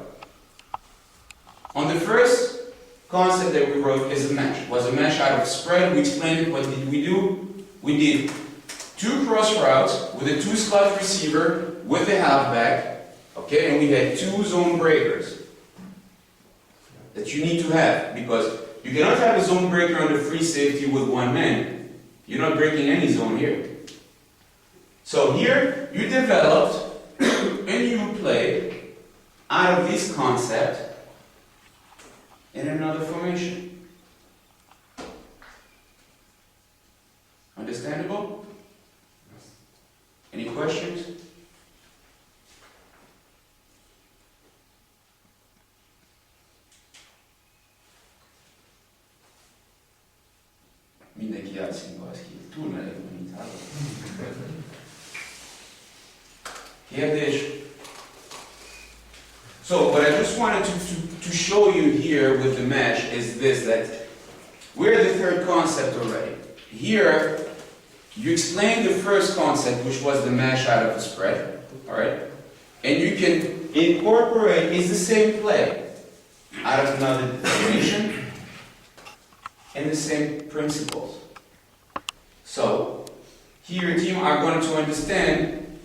On the first concept that we wrote is a mesh. Was a mesh out of spread. We explained it. What did we do? We did 2 cross routes with a 2-slot receiver with the halfback, okay, and we had 2 zone breakers that you need to have, because you cannot have a zone breaker on the free safety with one man. You're not breaking any zone here. So here, you developed and you play out of this concept in another formation. Understandable? Any questions? Mindenki játszik baszki, túl meleg van itt, hallod? Kérdés? So, what I just wanted to show you here with the mesh is this, that we're the third concept already. Here, you explained the first concept, which was the mesh out of a spread, alright? And you can incorporate, it's the same play, out of another formation, and the same principles. So, here your team are going to understand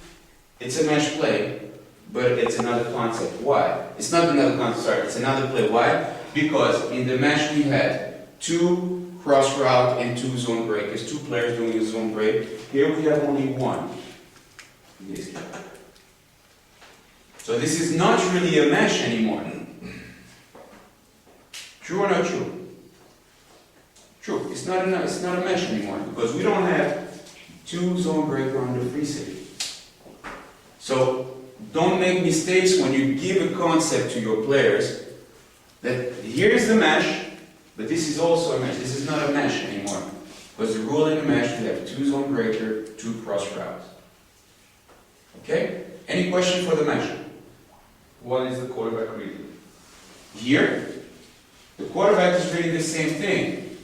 it's a mesh play, but it's another concept. Why? It's not another concept, sorry, it's another play. Why? Because in the mesh we had 2 cross route and 2 zone breakers, 2 players doing a zone break. Here we have only 1. In this case. So this is not really a mesh anymore. True or not true? True. It's not a mesh anymore because we don't have 2 zone breaker on the free safety. So don't make mistakes when you give a concept to your players that here's the mesh, but this is also a mesh. This is not a mesh anymore. Because the rule in the mesh, we have 2 zone breaker, 2 cross routes. Okay? Any question for the mesh? What is the quarterback reading? Here, the quarterback is reading the same thing.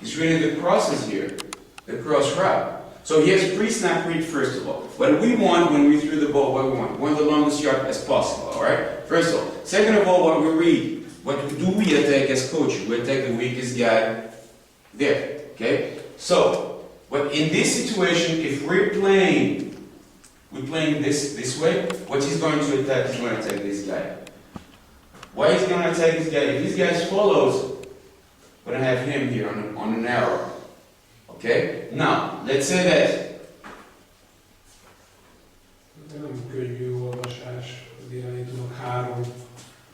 He's reading the crosses here, the cross route. So he has pre-snap read first of all. What we want when we threw the ball, what we want? We want the longest yard as possible, alright? First of all. Second of all, what we read, what do we attack as coach? We attack the weakest guy there, okay? So, what in this situation, if we're playing this way, what he's going to attack, he's going to attack this guy. Why is he going to attack this guy? If this guy follows, we're going to have him here on an arrow. Okay? Now, let's say that. Nem könnyű olvasás, az irányítónak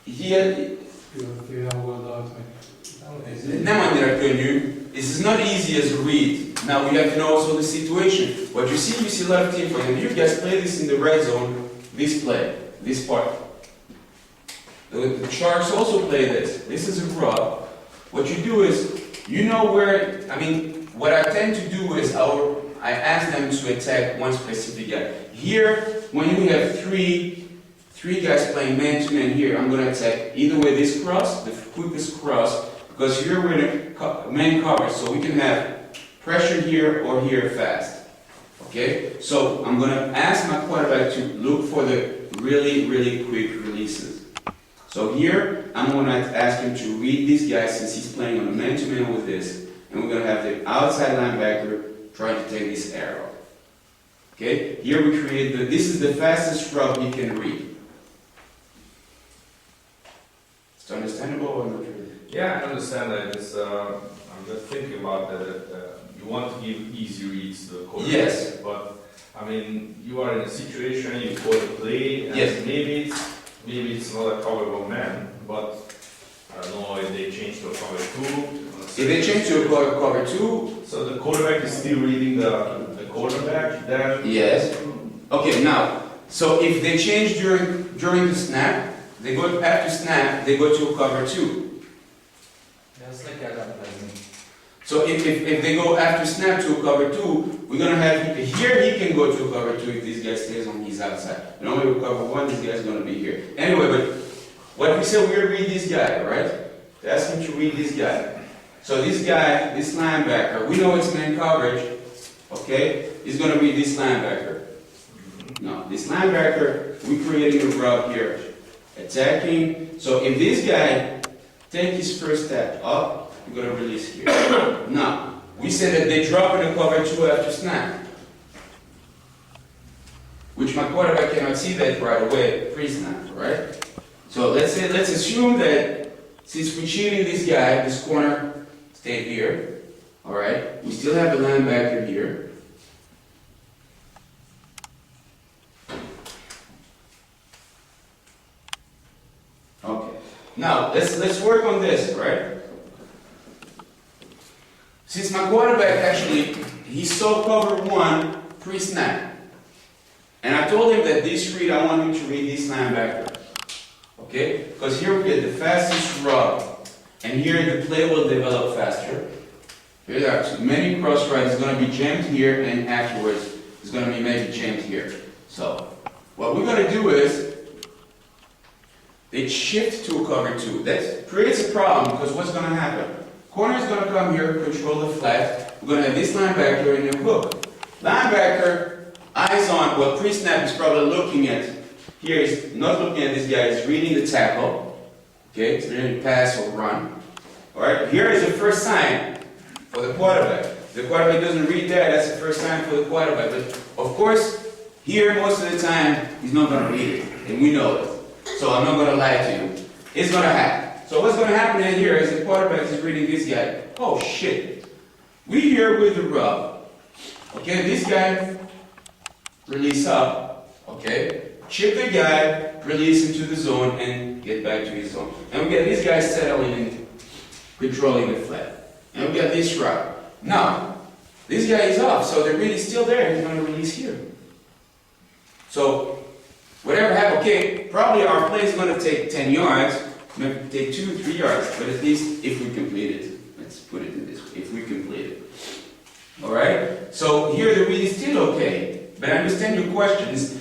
3 különféle oldalt, vagy... Nem annyira könnyű. This is not easy as a read. Now we have to know also the situation. What you see a lot of team, for example, you guys play this in the red zone, this play, this part. The Sharks also play this. This is a rub. What you do is, you know where, what I tend to do is I ask them to attack one specific guy. Here, when you have three guys playing man-to-man here, I'm going to attack either way this cross, the quickest cross, because here we're in a man cover, so we can have pressure here or here fast. Okay? So I'm going to ask my quarterback to look for the really, really quick releases. So here, I'm going to ask him to read this guy since he's playing on a man-to-man with this. And we're going to have the outside linebacker trying to take this arrow. Okay? Here we create this is the fastest route he can read. Is it understandable or not really? Yeah, I understand that. I'm just thinking about that. You want to give easy reads to the quarterback. Yes. But, you are in a situation, you call a play, and yes. maybe it's not a coverable man, but I don't know if they change to a cover 2. If they change to a cover 2... So the quarterback is still reading the quarterback, then... Yes. Okay, now, so if they change during the snap, they go after snap, they go to a cover 2. That's like that. So if they go after snap to a cover 2, we're going to have, here he can go to a cover 2 if this guy stays on his outside. Normally with cover 1, this guy's going to be here. Anyway, but what we said, we're going to read this guy, right? Ask him to read this guy. So this guy, this linebacker, we know it's man coverage, okay? He's going to read this linebacker. No, this linebacker, we're creating a rub here. Attacking. So if this guy take his first step up, we're going to release here. Now, we said that they drop in a cover 2 after snap. Which my quarterback cannot see that right away, pre-snap, right? So let's assume that since we're cheating this guy, this corner stayed here. Alright, we still have the linebacker here. Okay, now let's work on this, right? Since my quarterback actually, he saw cover one pre-snap. And I told him that this read, I want him to read this linebacker. Okay? Because here we get the fastest rub. And here the play will develop faster. Here there are many cross rides. It's going to be jammed here, and afterwards it's going to be maybe jammed here. So, what we're going to do is, they shift to a cover two. That creates a problem, because what's going to happen? Corner is going to come here, control the flat. We're going to have this linebacker in the hook. Linebacker, eyes on, well, pre-snap is probably looking at, here he's not looking at this guy, he's reading the tackle. Okay, it's reading pass or run. Alright, here is the first sign for the quarterback. The quarterback doesn't read that, that's the first sign for the quarterback. But of course, here most of the time, he's not going to read it. And we know it. So I'm not going to lie to you. It's going to happen. So what's going to happen in here is the quarterback is reading this guy. Oh shit. We here with the rub. Okay, this guy, release up. Okay, chip the guy, release him to the zone, and get back to his zone. And we get this guy settling and controlling the flat. And we got this route. Now, this guy is off, so the read is still there. He's going to release here. So, whatever happens, okay, probably our play is going to take 10 yards. Maybe take 2, 3 yards, but at least if we complete it. Let's put it in this way, if we complete it. Alright? So here the read is still okay, but I understand your questions.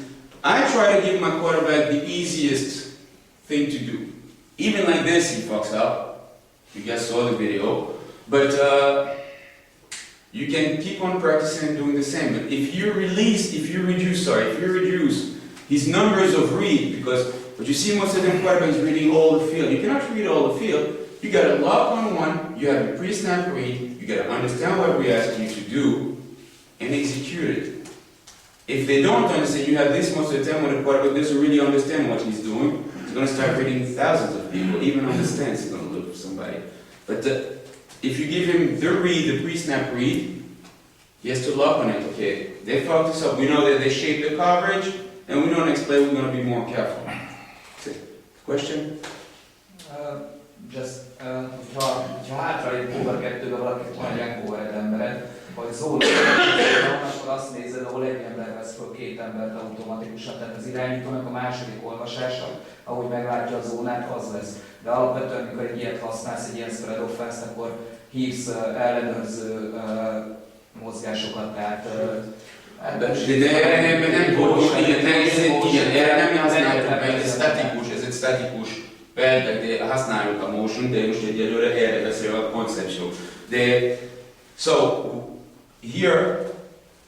I try to give my quarterback the easiest thing to do. Even like this, he fucks up. You guys saw the video. But you can keep on practicing and doing the same. But if you reduce his numbers of read, because but you see most of them quarterbacks reading all the field. You cannot read all the field. You got to lock on one, you have a pre-snap read, you got to understand what we ask you to do, and execute it. If they don't understand, you have this most of the time when the quarterback doesn't really understand what he's doing. He's going to start reading thousands of people, even on the stands he's going to look for somebody. But if you give him the read, the pre-snap read, he has to lock on it. Okay, they fucked this up. We know that they shape the coverage, and we know next play we're going to be more careful. Question? Ha hátralébb cover 2-ben valakit van egy ilyen covered embered, vagy zóna, akkor azt nézed, ahol egy ember vesz föl 2 embert automatikusan, tehát az irányítónak a második olvasása, ahogy meglátja a zónát, az lesz. De alapvetően, amikor egy ilyet használsz, egy ilyen spread offense, akkor hívsz ellenőrző mozgásokat, tehát de erre nem volt, igen, erre nem használtuk meg, ez egy statikus példa, de használjuk a motion, de most egyelőre erre beszél a koncepció. So, here,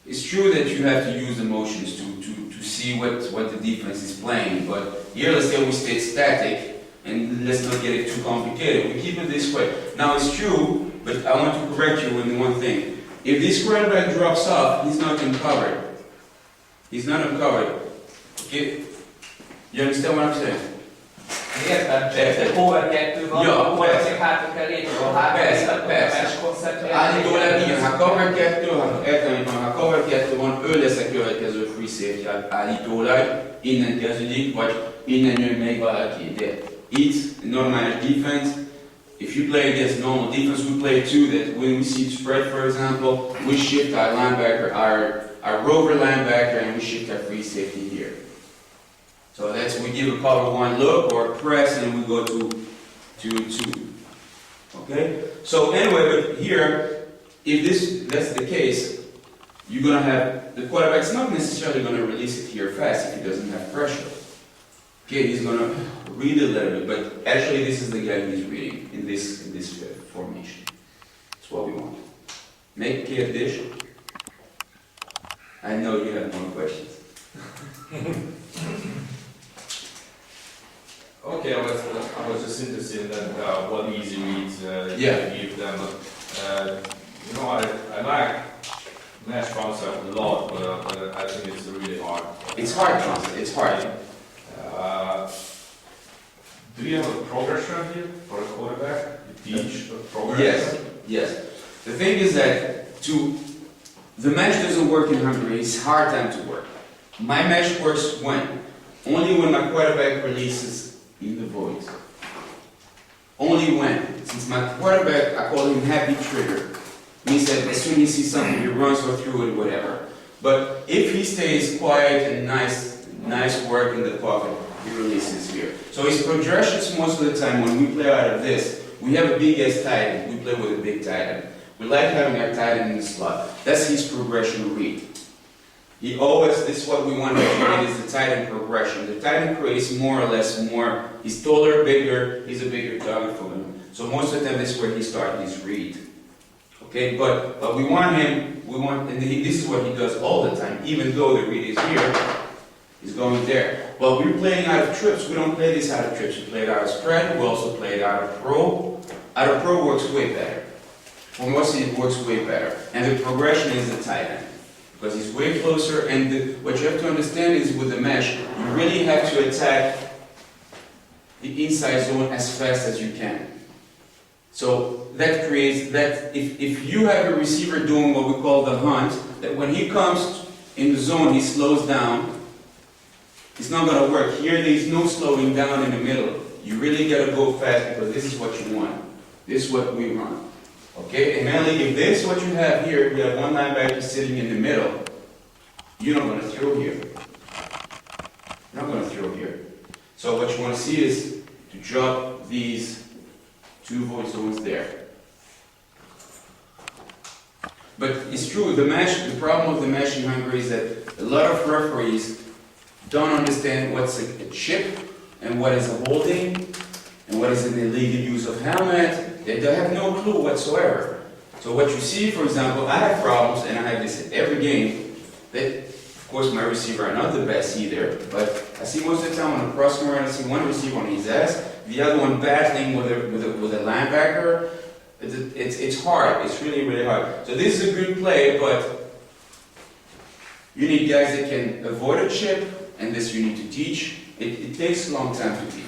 it's true that you have to use the motions to see what the defense is playing, but here let's say we stay static, and let's not get it too complicated. We keep it this way. Now it's true, but I want to correct you with one thing. If this quarterback drops off, he's not uncovered. He's not uncovered. Okay? You understand what I'm saying? Értem, csak cover 2 van, akkor azért hátra kell lépni, persze. Állítólag igen, ha cover 2, ha cover 2 van, ő lesz a következő free safety állítólag, innen kezdődik, vagy innen jön még valaki. De itt, normális defense, if you play against normal defense, we play too, that when we see spread, for example, we shift our linebacker, our rover linebacker, and we shift our free safety here. So that's, we give a cover 1 look or press, and we go to 2. Okay? So anyway, but here, if that's the case, you're going to have, the quarterback's not necessarily going to release it here fast if he doesn't have pressure. Okay, he's going to read a little bit, but actually this is the guy he's reading in this formation. That's what we want. Make kérdés. I know you have more questions. Okay, I was just interested in that, what easy reads you give them. I like mesh concept a lot, but I think it's really hard. It's hard concept, it's hard. Do you have a progression here for a quarterback? You teach a progression? Yes, yes. The thing is that the mesh doesn't work in Hungary, it's hard time to work. My mesh works when? Only when my quarterback releases in the void. Only when. Since my quarterback, I call him happy trigger. Means that as soon as he sees something, he runs or through it, whatever. But if he stays quiet and nice work in the pocket, he releases here. So his progressions most of the time when we play out of this, we have a big ass tight end, we play with a big tight end. We like having our tight end in the slot. That's his progression read. He always, this is what we want to read is the tight end progression. The tight end creates more or less more, he's taller, bigger, he's a bigger target for him. So most of the time this is where he starts his read. Okay, but we want him, and this is what he does all the time, even though the read is here, he's going there. Well, we're playing out of trips, we don't play this out of trips, we play it out of spread, we also play it out of pro. Out of pro works way better. For most it works way better. And the progression is the tight end. Because he's way closer, and what you have to understand is with the mesh, you really have to attack the inside zone as fast as you can. So that creates that if you have a receiver doing what we call the hunt, that when he comes in the zone, he slows down. It's not going to work. Here, there is no slowing down in the middle. You really got to go fast because this is what you want. This is what we run. Okay, and mainly if this is what you have here, you have one linebacker sitting in the middle, you're not going to throw here. You're not going to throw here. So what you want to see is to drop these two void zones there. But it's true, the problem with the mesh in Hungary is that a lot of referees don't understand what's a chip and what is a holding and what is an illegal use of helmet. They have no clue whatsoever. So what you see, for example, I have problems, and I have this at every game, that, of course, my receiver are not the best either, but I see most of the time on a cross corner, I see one receiver on his ass, the other one battling with a linebacker. It's hard. It's really, really hard. So this is a good play, but you need guys that can avoid a chip, and this you need to teach. It takes a long time to teach.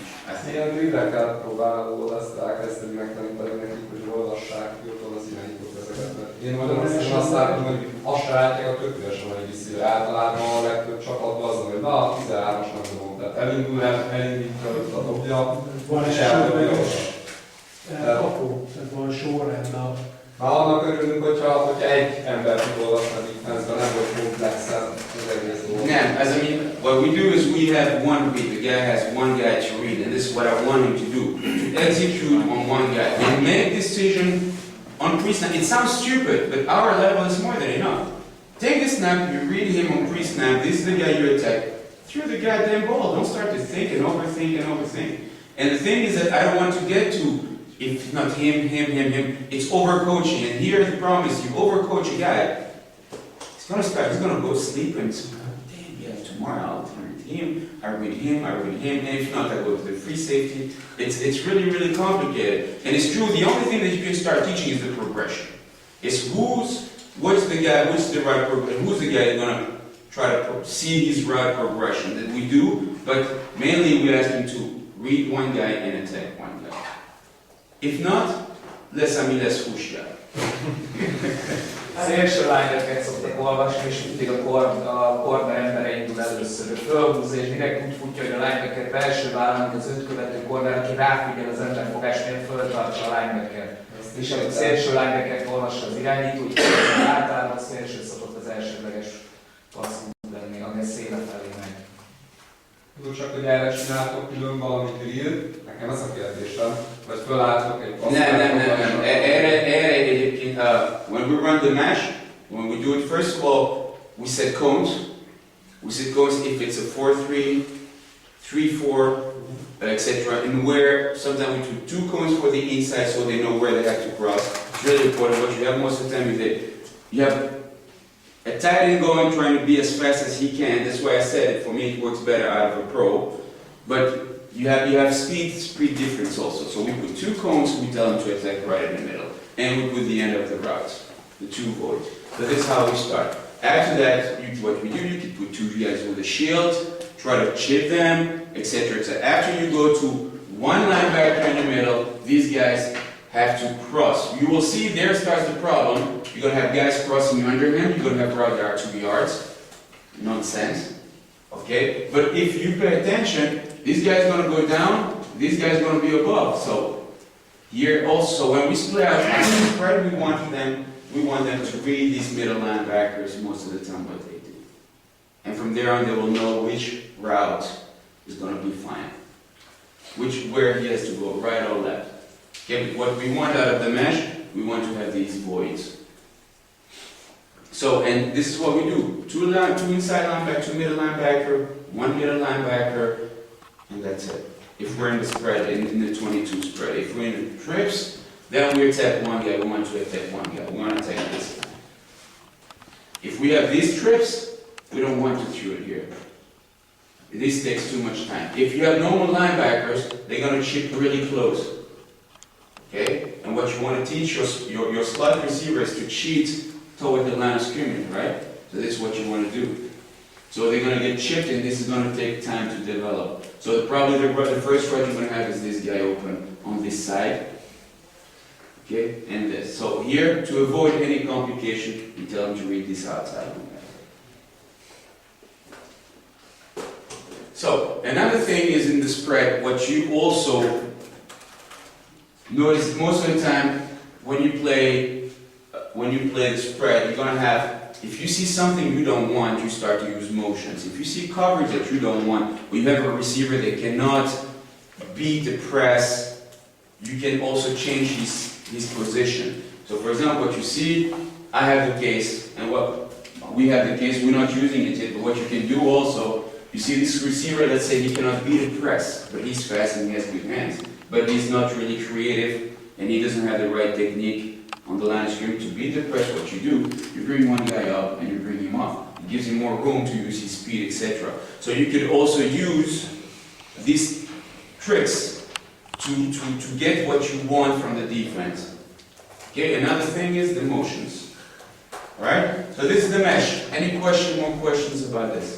Ilyen drillekkel próbálod ezt elkezdeni megtanítani nekik, hogy olvassák jobban az irányítók ezeket. Mert én Magyarországon azt látom, hogy azt se látják a tökéletesen a receiver. Általában a legtöbb csapatban az, hogy na, 13-as nem tudom. Tehát elindítja, a dobja, és eldobja. Tehát van sorrend a... Már annak örülünk, hogyha egy ember tud olvasni a defense-ben, nem hogy komplexen az egész dolog. Yeah, as I mean, what we do is we have one read. The guy has one guy to read, and this is what I want him to do. To execute on one guy and make decision on pre-snap. It sounds stupid, but our level is more than enough. Take the snap, you read him on pre-snap, this is the guy you attack. Throw the goddamn ball. Don't start to think and overthink. And the thing is that I don't want to get to, if not him, it's overcoaching. And here the problem is you overcoach a guy, he's gonna go sleep and say, damn, yeah, tomorrow I'll turn to him, I read him, and if not, I go to the free safety. It's really, really complicated. And it's true, the only thing that you can start teaching is the progression. It's what's the right progression, who's the guy that's gonna try to see his right progression that we do, but mainly we ask him to read one guy and attack one guy. If not, lesz húsja. Szélső lányeket szoktak olvasni, és mindig a corner embere indul először. Ő fölhúzza, és direkt úgy futja, hogy a linebacker belső vállal, az őt követő corner, aki ráfigyel az emberfogás miért föltartsa a linebacker. És a szélső linebackert olvassa az irányító, így általában a szélső szokott az elsődleges passz lenni, ami széle felé megy. Tudod csak, hogy erre csináltok külön valami drill, nekem ez a kérdésem, vagy fölálltok egy passz. Nem. Erre egyébként, when we run the mesh, when we do it, first of all, we set cones. We set cones if it's a 4-3, 3-4, etc. And where sometimes we do two cones for the inside so they know where they have to cross. It's really important. What you have most of the time is that you have a tight end going, trying to be as fast as he can. That's why I said, for me, it works better out of a pro. But you have speed difference also. So we put two cones, we tell him to attack right in the middle. And we put the end of the route, the two voids. So that's how we start. After that, what we do, you can put two guys with a shield, try to chip them, etc. After you go to one linebacker in the middle, these guys have to cross. You will see there starts the problem. You're going to have guys crossing under him, you're going to have route there 2 yards. Nonsense. Okay? But if you pay attention, this guy's going to go down, this guy's going to be above. So here also, when we split out spread, we want them to read these middle linebackers most of the time what they do. And from there on, they will know which route is going to be fine. Where he has to go, right or left. Okay, what we want out of the mesh, we want to have these voids. So, and this is what we do. Two inside linebacker, 2 middle linebacker, 1 middle linebacker, and that's it. If we're in the spread, in the 22 spread. If we're in the trips, then we attack one guy, we want to attack one guy. We want to attack this guy. If we have these trips, we don't want to throw it here. This takes too much time. If you have normal linebackers, they're going to chip really close. Okay? And what you want to teach your slot receivers to cheat toward the line of scrimmage, right? So this is what you want to do. So they're going to get chipped and this is going to take time to develop. So probably the first route you're going to have is this guy open on this side. Okay? And this. So here, to avoid any complication, you tell them to read this outside. So, another thing is in the spread, what you also notice most of the time when you play the spread, you're going to have, if you see something you don't want, you start to use motions. If you see coverage that you don't want, or you have a receiver that cannot beat the press, you can also change his position. So for example, what you see, I have the case, and what we have the case, we're not using it yet, but what you can do also, you see this receiver, let's say he cannot beat a press, but he's fast and he has good hands, but he's not really creative, and he doesn't have the right technique on the line of scrimmage to beat the press. What you do, you bring one guy up and you bring him off. It gives him more room to use his speed, etc. So you could also use these tricks to get what you want from the defense. Okay, another thing is the motions. Alright? So this is the mesh. Any more questions about this?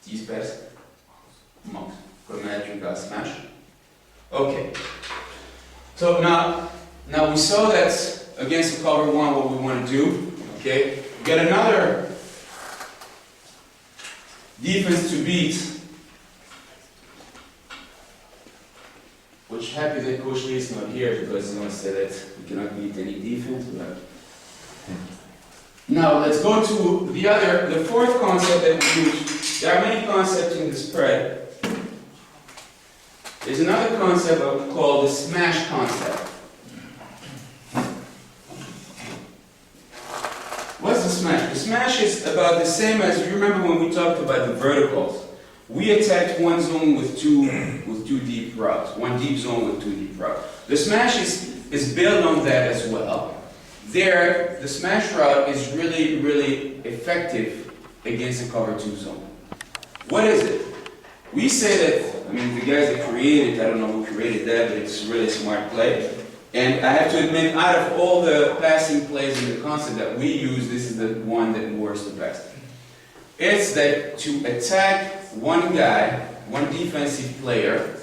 T-space? Max. Chromatic gas smash. Okay. So now we saw that against the cover one what we want to do. Okay. We got another defense to beat. Which happy that Coach Lee is not here because he's going to say that we cannot beat any defense. But now let's go to the fourth concept that we use. There are many concepts in the spread. There's another concept I would call the smash concept. What's the smash? The smash is about the same as, you remember when we talked about the verticals. We attacked one zone with two deep routes. One deep zone with 2 deep routes. The smash is built on that as well. There, the smash route is really, really effective against the cover 2 zone. What is it? We say that, I mean, the guys that created, I don't know who created that, but it's a really smart play. And I have to admit, out of all the passing plays in the concept that we use, this is the one that works the best. It's that to attack one guy, one defensive player,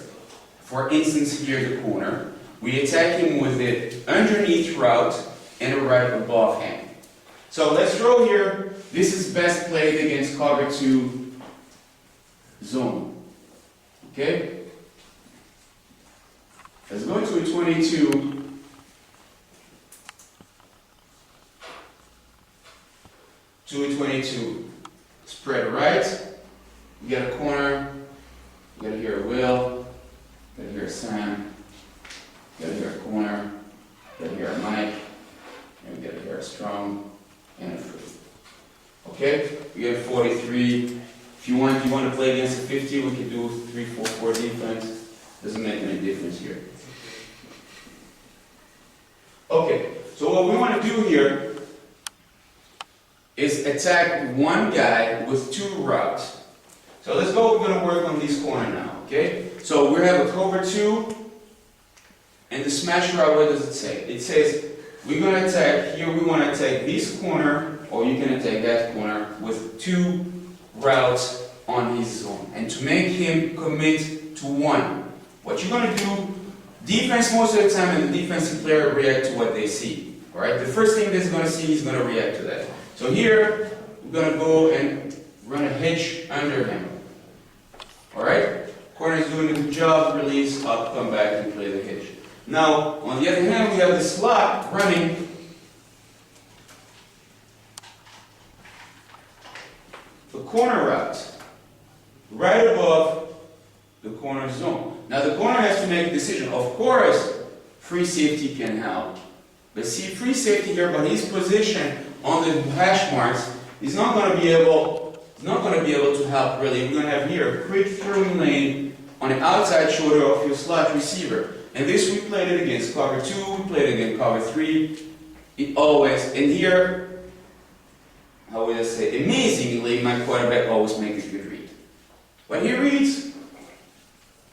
for instance here the corner, we attack him with the underneath route and a right above him. So let's throw here, this is best played against cover 2 zone. Okay? Let's go to a 22. To a 22. Spread right. We got a corner. We got here a Will. We got here a Sam. We got here a corner. We got here a Mike. And we got here a Strong and a Free. Okay? We got a 43. If you want to play against a 50, we can do 3-4-4 defense. Doesn't make any difference here. Okay, so what we want to do here is attack one guy with 2 routes. So let's go, we're going to work on this corner now, okay? So we have a cover 2, and the smash route, what does it say? It says, we're going to attack, here we want to attack this corner, or you can attack that corner with 2 routes on his zone and to make him commit to one. What you're going to do, defense most of the time and the defensive player react to what they see. Alright, the first thing they're going to see is going to react to that. So here, we're going to go and run a hitch under him. Alright, corner is doing a good job, release, up, come back and play the hitch. Now, on the other hand, we have the slot running the corner route, right above the corner zone. Now the corner has to make a decision. Of course, free safety can help. But see, free safety here, but his position on the hash marks is not going to be able to help really. We're going to have here a quick throwing lane on the outside shoulder of your slot receiver. And this we played it against cover 2, we played it against cover 3. It always, and here, how would I say, amazingly, my quarterback always makes a good read. When he reads,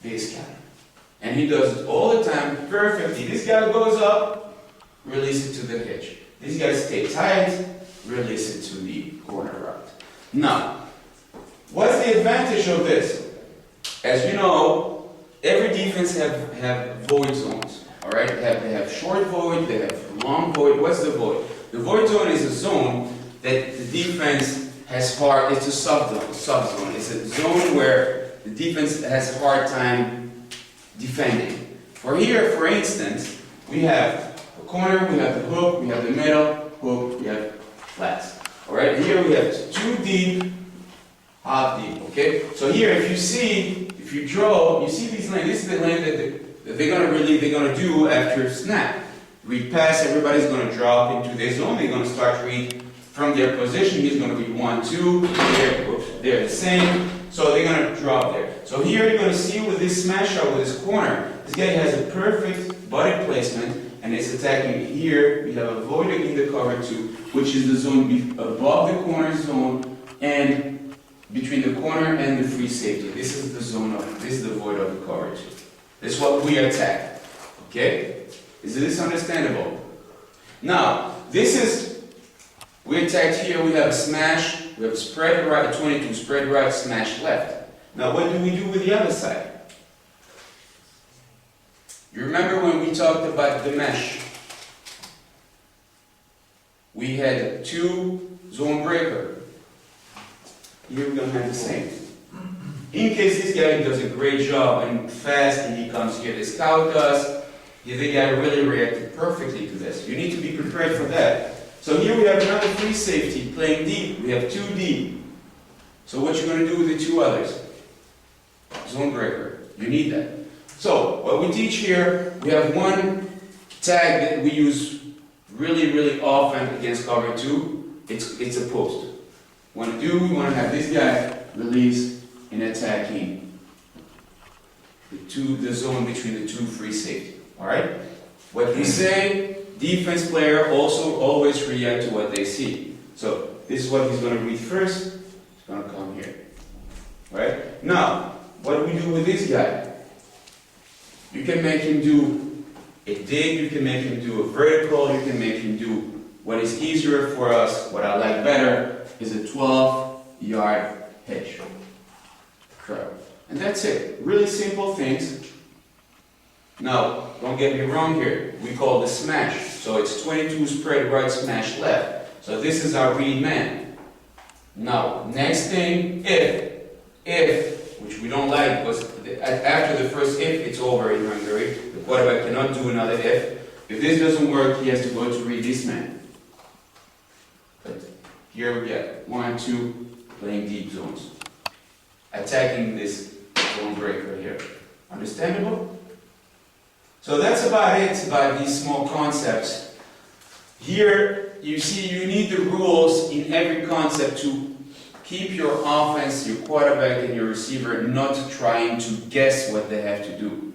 this guy. And he does it all the time perfectly. This guy goes up, release it to the hitch. These guys stay tight, release it to the corner route. Now, what's the advantage of this? As you know, every defense have void zones. Alright? They have short void, they have long void. What's the void? The void zone is a zone that the defense has hard, it's a sub-zone. It's a zone where the defense has a hard time defending. For here, for instance, we have the corner, we have the hook, we have the middle, hook, we have flats. Alright, here we have 2 deep, half deep, okay? So here, if you draw, you see these lanes, this is the lane that they're gonna do after snap. Read pass, everybody's gonna drop into their zone, they're gonna start read from their position, he's going to be 1, 2, they're the same, so they're going to drop there. So here you're going to see with this smash shot with this corner, this guy has a perfect body placement and it's attacking here. We have a void in the cover 2, which is the zone above the corner zone and between the corner and the free safety. This is the void of the cover 2. This is what we attack. Okay? Is this understandable? Now, we attacked here, we have a smash, we have a spread right, 22, spread right, smash left. Now what do we do with the other side? You remember when we talked about the mesh? We had 2 zone breaker. Here we're going to have the same. In case this guy does a great job and fast and he comes here to scout us, the guy really reacted perfectly to this. You need to be prepared for that. So here we have another free safety playing deep. We have 2 deep. So what you're going to do with the 2 others? Zone breaker. You need that. So what we teach here, we have one tag that we use really often against cover 2. It's a post. We want to have this guy release in attacking the zone between the 2 free safety. Alright? What we say, defense player also always react to what they see. So this is what he's going to read first. He's going to come here. Right? Now, what do we do with this guy? You can make him do a dig, you can make him do a vertical, you can make him do what is easier for us, what I like better, is a 12-yard hitch. Curl. And that's it. Really simple things. Now, don't get me wrong here. We call the smash. So it's 22 spread right, smash left. So this is our read man. Now, next thing, if, which we don't like because after the first if, it's over in Hungary. The quarterback cannot do another if. If this doesn't work, he has to go to read this man. But here we get 1, 2, playing deep zones. Attacking this zone breaker here. Understandable? So that's about it, about these small concepts. Here, you see, you need the rules in every concept to keep your offense, your quarterback, and your receiver not trying to guess what they have to do.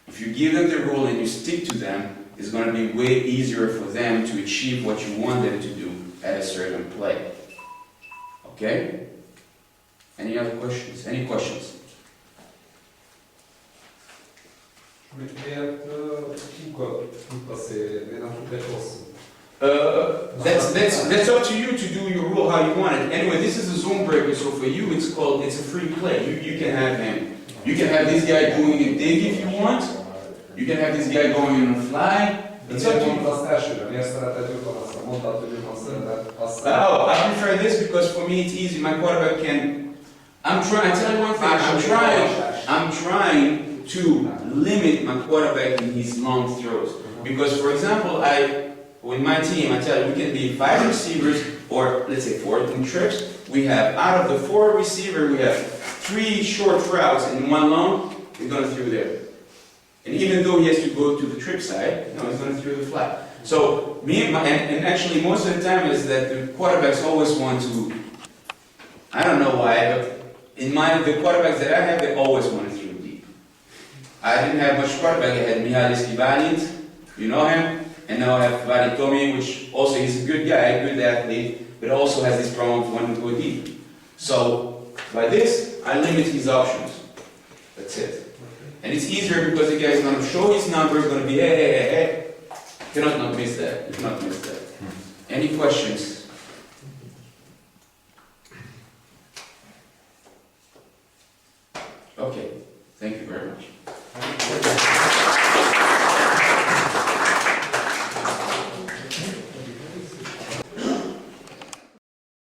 If you give them the rule and you stick to them, it's going to be way easier for them to achieve what you want them to do at a certain play. Okay? Any other questions? Any questions? Miért tudta szélni? Miért nem tudta egy hosszú? That's up to you to do your rule how you want it. Anyway, this is a zone breaker, so for you it's a free play. You can have him. You can have this guy doing a dig if you want. You can have this guy going on a fly. It's up to you. Azt elsőre, miért szereted őt azt mondtad, hogy őt azt szereted azt. Oh, I prefer this because for me it's easy. My quarterback can. I'm trying. I tell you one thing. I'm trying to limit my quarterback in his long throws. Because, for example, with my team, I tell you, we can be 5 receivers, or let's say 4 in trips. We have, out of the 4 receivers, we have 3 short routes and 1 long. He's going to throw there. And even though he has to go to the trip side, he's going to throw the flat. So, and actually most of the time is that the quarterbacks always want to, I don't know why, but the quarterbacks that I have, they always want to throw deep. I didn't have much quarterback. I had Mihaliski Valiant, you know him, and now I have Vali Tomi, which also he's a good guy, good athlete, but also has this problem of wanting to go deep. So by this, I limit his options. That's it. And it's easier because the guy is going to show his numbers, going to be hey. You cannot not miss that. You cannot miss that. Any questions?